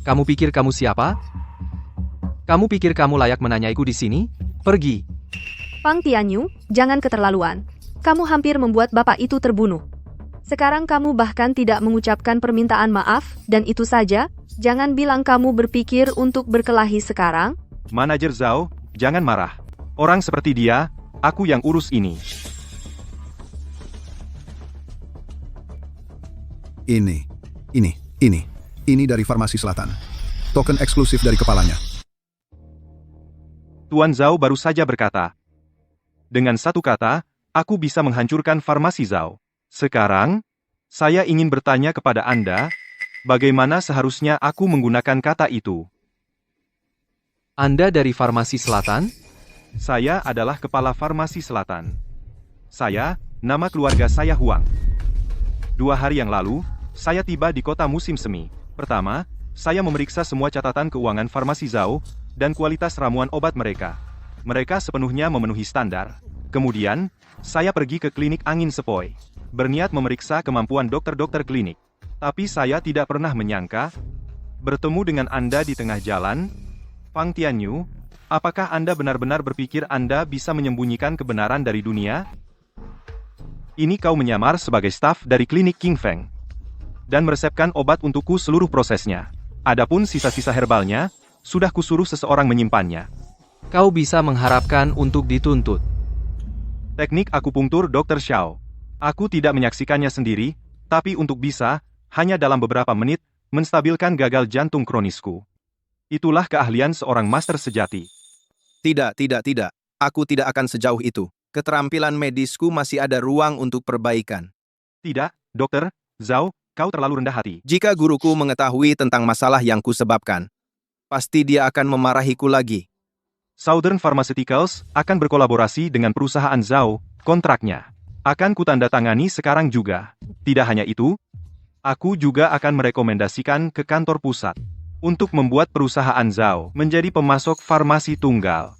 Kamu pikir kamu siapa? Kamu pikir kamu layak menanyaiku di sini? Pergi. Pang Tianyu, jangan keterlaluan. Kamu hampir membuat bapak itu terbunuh. Sekarang kamu bahkan tidak mengucapkan permintaan maaf, dan itu saja. Jangan bilang kamu berpikir untuk berkelahi sekarang. Manajer Zhao, jangan marah. Orang seperti dia, aku yang urus ini. Ini dari Farmasi Selatan. Token eksklusif dari kepalanya. Tuan Zhao baru saja berkata. Dengan satu kata, aku bisa menghancurkan Farmasi Zhao. Sekarang, saya ingin bertanya kepada Anda, bagaimana seharusnya aku menggunakan kata itu? Anda dari Farmasi Selatan? Saya adalah kepala Farmasi Selatan. Saya, nama keluarga saya Huang. 2 hari yang lalu, saya tiba di kota musim semi. Pertama, saya memeriksa semua catatan keuangan Farmasi Zhao dan kualitas ramuan obat mereka. Mereka sepenuhnya memenuhi standar. Kemudian, saya pergi ke klinik angin sepoi, berniat memeriksa kemampuan dokter-dokter klinik. Tapi saya tidak pernah menyangka bertemu dengan Anda di tengah jalan. Pang Tianyu, apakah Anda benar-benar berpikir Anda bisa menyembunyikan kebenaran dari dunia? Ini kau menyamar sebagai staf dari klinik King Feng dan meresepkan obat untukku seluruh prosesnya. Adapun sisa-sisa herbalnya, sudah kusuruh seseorang menyimpannya. Kau bisa mengharapkan untuk dituntut. Teknik akupunktur Dr. Xiao. Aku tidak menyaksikannya sendiri, tapi untuk bisa, hanya dalam beberapa menit, menstabilkan gagal jantung kronisku. Itulah keahlian seorang master sejati. Tidak. Aku tidak akan sejauh itu. Keterampilan medisku masih ada ruang untuk perbaikan. Tidak, dokter, Zhao, kau terlalu rendah hati. Jika guruku mengetahui tentang masalah yang kusebabkan, pasti dia akan memarahiku lagi. Southern Pharmaceuticals akan berkolaborasi dengan perusahaan Zhao, kontraknya akan kutandatangani sekarang juga. Tidak hanya itu, aku juga akan merekomendasikan ke kantor pusat untuk membuat perusahaan Zhao menjadi pemasok farmasi tunggal.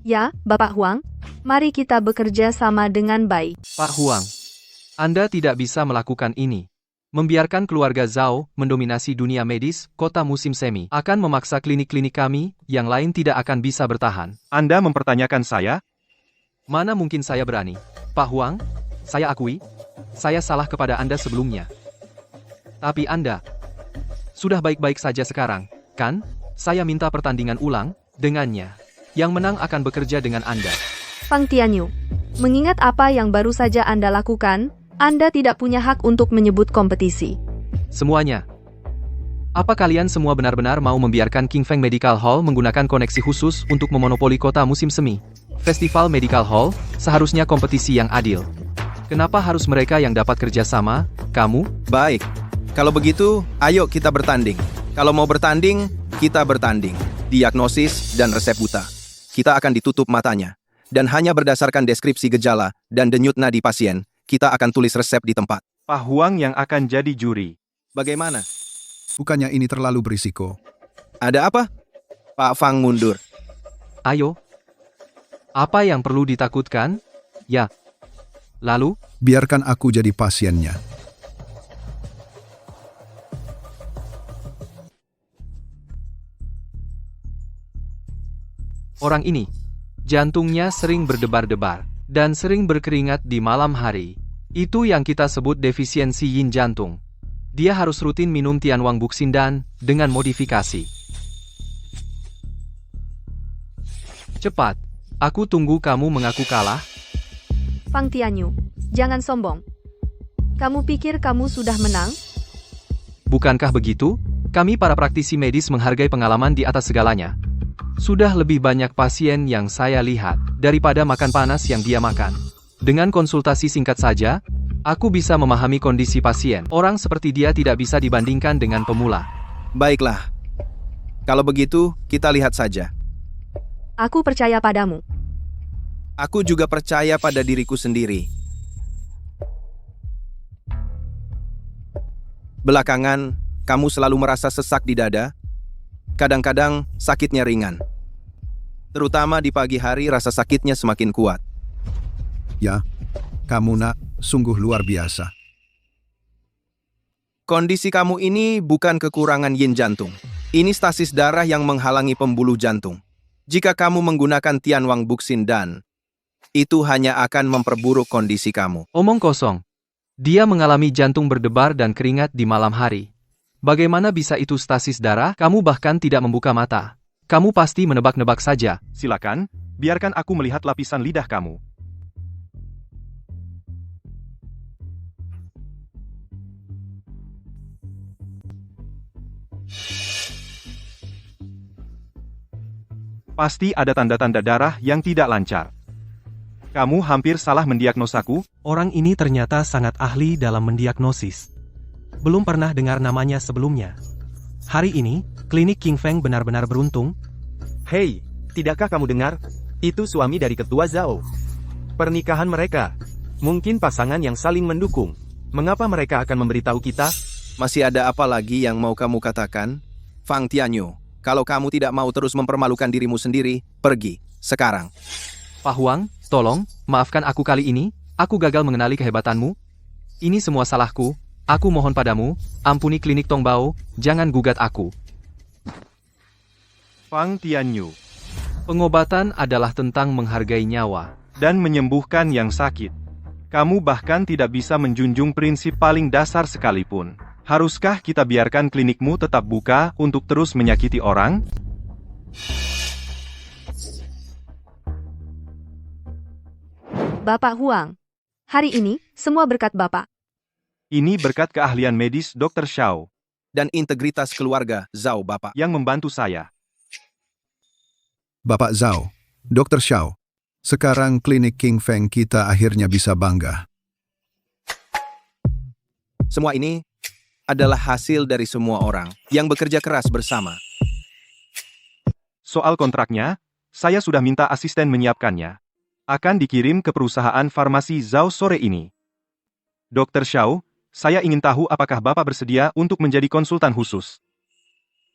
Ya, Bapak Huang, mari kita bekerja sama dengan baik. Pak Huang, Anda tidak bisa melakukan ini. Membiarkan keluarga Zhao mendominasi dunia medis, kota musim semi, akan memaksa klinik-klinik kami, yang lain tidak akan bisa bertahan. Anda mempertanyakan saya? Mana mungkin saya berani? Pak Huang, saya akui, saya salah kepada Anda sebelumnya. Tapi Anda sudah baik-baik saja sekarang, kan? Saya minta pertandingan ulang dengannya. Yang menang akan bekerja dengan Anda. Pang Tianyu, mengingat apa yang baru saja Anda lakukan, Anda tidak punya hak untuk menyebut kompetisi. Semuanya. Apa kalian semua benar-benar mau membiarkan King Feng Medical Hall menggunakan koneksi khusus untuk memonopoli kota musim semi? Festival Medical Hall seharusnya kompetisi yang adil. Kenapa harus mereka yang dapat kerjasama? Kamu? Baik, kalau begitu, ayo kita bertanding. Kalau mau bertanding, kita bertanding. Diagnosis dan resep buta. Kita akan ditutup matanya. Dan hanya berdasarkan deskripsi gejala dan denyut nadi pasien, kita akan tulis resep di tempat. Pak Huang yang akan jadi juri. Bagaimana? Bukannya ini terlalu berisiko? Ada apa? Pak Fang mundur. Ayo. Apa yang perlu ditakutkan? Ya. Lalu? Biarkan aku jadi pasiennya. Orang ini, jantungnya sering berdebar-debar, dan sering berkeringat di malam hari. Itu yang kita sebut defisiensi yin jantung. Dia harus rutin minum Tianwang Buxindan dengan modifikasi. Cepat, aku tunggu kamu mengaku kalah. Pang Tianyu, jangan sombong. Kamu pikir kamu sudah menang? Bukankah begitu? Kami para praktisi medis menghargai pengalaman di atas segalanya. Sudah lebih banyak pasien yang saya lihat daripada makan panas yang dia makan. Dengan konsultasi singkat saja, aku bisa memahami kondisi pasien. Orang seperti dia tidak bisa dibandingkan dengan pemula. Baiklah. Kalau begitu, kita lihat saja. Aku percaya padamu. Aku juga percaya pada diriku sendiri. Belakangan, kamu selalu merasa sesak di dada. Kadang-kadang sakitnya ringan. Terutama di pagi hari rasa sakitnya semakin kuat. Ya, kamu nak, sungguh luar biasa. Kondisi kamu ini bukan kekurangan yin jantung. Ini stasis darah yang menghalangi pembuluh jantung. Jika kamu menggunakan Tianwang Buxin dan itu hanya akan memperburuk kondisi kamu. Omong kosong. Dia mengalami jantung berdebar dan keringat di malam hari. Bagaimana bisa itu stasis darah? Kamu bahkan tidak membuka mata. Kamu pasti menebak-nebak saja. Silakan, biarkan aku melihat lapisan lidah kamu. Pasti ada tanda-tanda darah yang tidak lancar. Kamu hampir salah mendiagnosaku. Orang ini ternyata sangat ahli dalam mendiagnosis. Belum pernah dengar namanya sebelumnya. Hari ini, klinik King Feng benar-benar beruntung. Hei, tidakkah kamu dengar? Itu suami dari ketua Zhao. Pernikahan mereka. Mungkin pasangan yang saling mendukung. Mengapa mereka akan memberitahu kita? Masih ada apa lagi yang mau kamu katakan? Fang Tianyu, kalau kamu tidak mau terus mempermalukan dirimu sendiri, pergi, sekarang. Pak Huang, tolong, maafkan aku kali ini. Aku gagal mengenali kehebatanmu. Ini semua salahku. Aku mohon padamu, ampuni klinik Tongbao, jangan gugat aku. Fang Tianyu. Pengobatan adalah tentang menghargai nyawa. Dan menyembuhkan yang sakit. Kamu bahkan tidak bisa menjunjung prinsip paling dasar sekalipun. Haruskah kita biarkan klinikmu tetap buka untuk terus menyakiti orang? Bapak Huang. Hari ini, semua berkat Bapak. Ini berkat keahlian medis Dr. Xiao Dan integritas keluarga Zhao Bapak. yang membantu saya. Bapak Zhao, Dr. Xiao, sekarang klinik King Feng kita akhirnya bisa bangga. Semua ini adalah hasil dari semua orang yang bekerja keras bersama. Soal kontraknya, saya sudah minta asisten menyiapkannya. Akan dikirim ke perusahaan farmasi Zhao sore ini. Dr. Xiao, saya ingin tahu apakah Bapak bersedia untuk menjadi konsultan khusus.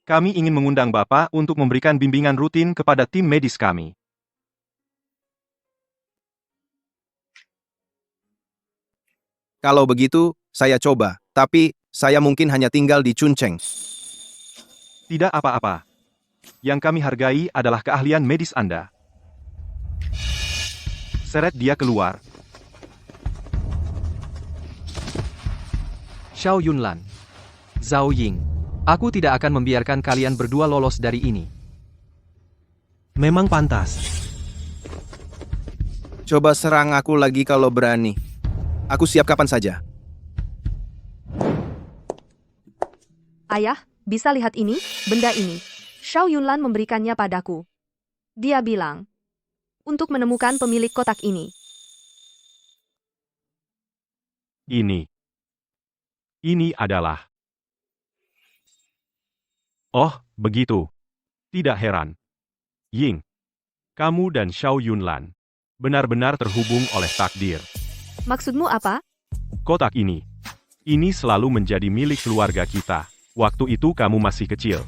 Kami ingin mengundang Bapak untuk memberikan bimbingan rutin kepada tim medis kami. Kalau begitu, saya coba, tapi saya mungkin hanya tinggal di Chuncheng. Tidak apa-apa. Yang kami hargai adalah keahlian medis Anda. Seret dia keluar. Xiao Yunlan. Zhao Ying. Aku tidak akan membiarkan kalian berdua lolos dari ini. Memang pantas. Coba serang aku lagi kalau berani. Aku siap kapan saja. Ayah, bisa lihat ini, benda ini. Xiao Yunlan memberikannya padaku. Dia bilang, untuk menemukan pemilik kotak ini. Ini adalah... Oh, begitu. Tidak heran. Ying, kamu dan Xiao Yunlan benar-benar terhubung oleh takdir. Maksudmu apa? Kotak ini selalu menjadi milik keluarga kita. Waktu itu kamu masih kecil.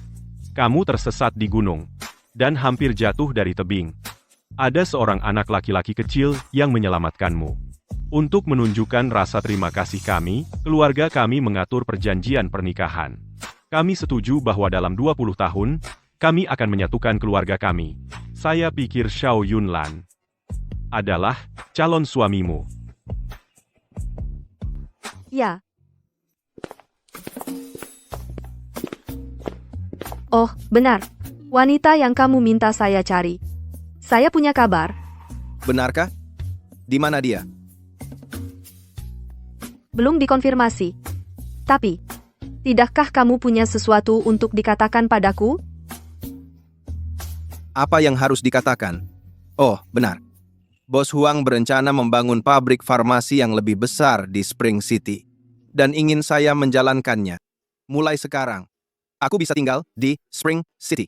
Kamu tersesat di gunung dan hampir jatuh dari tebing. Ada seorang anak laki-laki kecil yang menyelamatkanmu. Untuk menunjukkan rasa terima kasih kami, keluarga kami mengatur perjanjian pernikahan. Kami setuju bahwa dalam 20 tahun, kami akan menyatukan keluarga kami. Saya pikir Xiao Yunlan adalah calon suamimu. Ya. Oh, benar. Wanita yang kamu minta saya cari. Saya punya kabar. Benarkah? Di mana dia? Belum dikonfirmasi. Tapi, tidakkah kamu punya sesuatu untuk dikatakan padaku? Apa yang harus dikatakan? Oh, benar. Bos Huang berencana membangun pabrik farmasi yang lebih besar di Spring City. Dan ingin saya menjalankannya. Mulai sekarang, aku bisa tinggal di Spring City.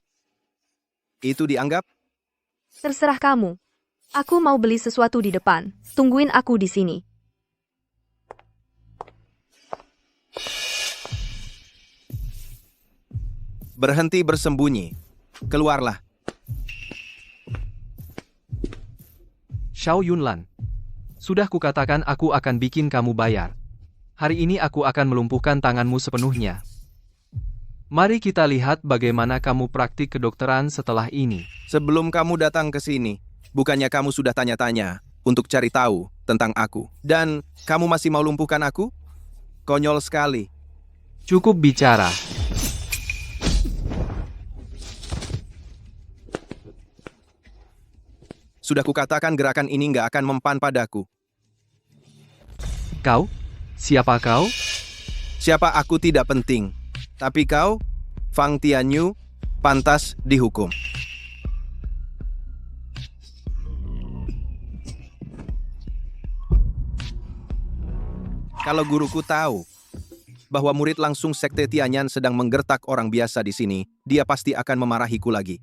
Itu dianggap? Terserah kamu. Aku mau beli sesuatu di depan. Tungguin aku di sini. Berhenti bersembunyi. Keluarlah. Xiao Yunlan. Sudah kukatakan aku akan bikin kamu bayar. Hari ini aku akan melumpuhkan tanganmu sepenuhnya. Mari kita lihat bagaimana kamu praktik kedokteran setelah ini. Sebelum kamu datang ke sini, bukannya kamu sudah tanya-tanya untuk cari tahu tentang aku. Dan kamu masih mau lumpuhkan aku? Konyol sekali. Cukup bicara. Sudah kukatakan gerakan ini nggak akan mempan padaku. Kau? Siapa kau? Siapa aku tidak penting. Tapi kau, Fang Tianyu, pantas dihukum. Kalau guruku tahu bahwa murid langsung Sekte Tianyan sedang menggertak orang biasa di sini, dia pasti akan memarahiku lagi.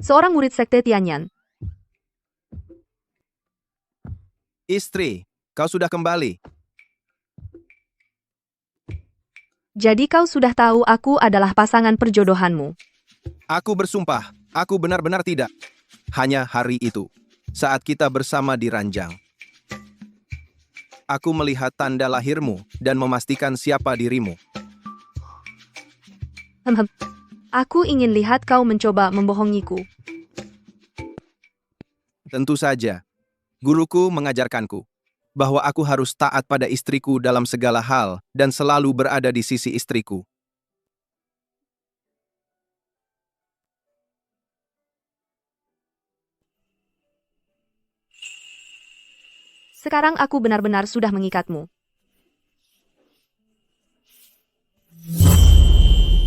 Seorang murid Sekte Tianyan. Istri, kau sudah kembali. Jadi kau sudah tahu aku adalah pasangan perjodohanmu. Aku bersumpah, aku benar-benar tidak. Hanya hari itu, saat kita bersama di ranjang. Aku melihat tanda lahirmu dan memastikan siapa dirimu. Aku ingin lihat kau mencoba membohongiku. Tentu saja, guruku mengajarkanku bahwa aku harus taat pada istriku dalam segala hal dan selalu berada di sisi istriku. Sekarang aku benar-benar sudah mengikatmu.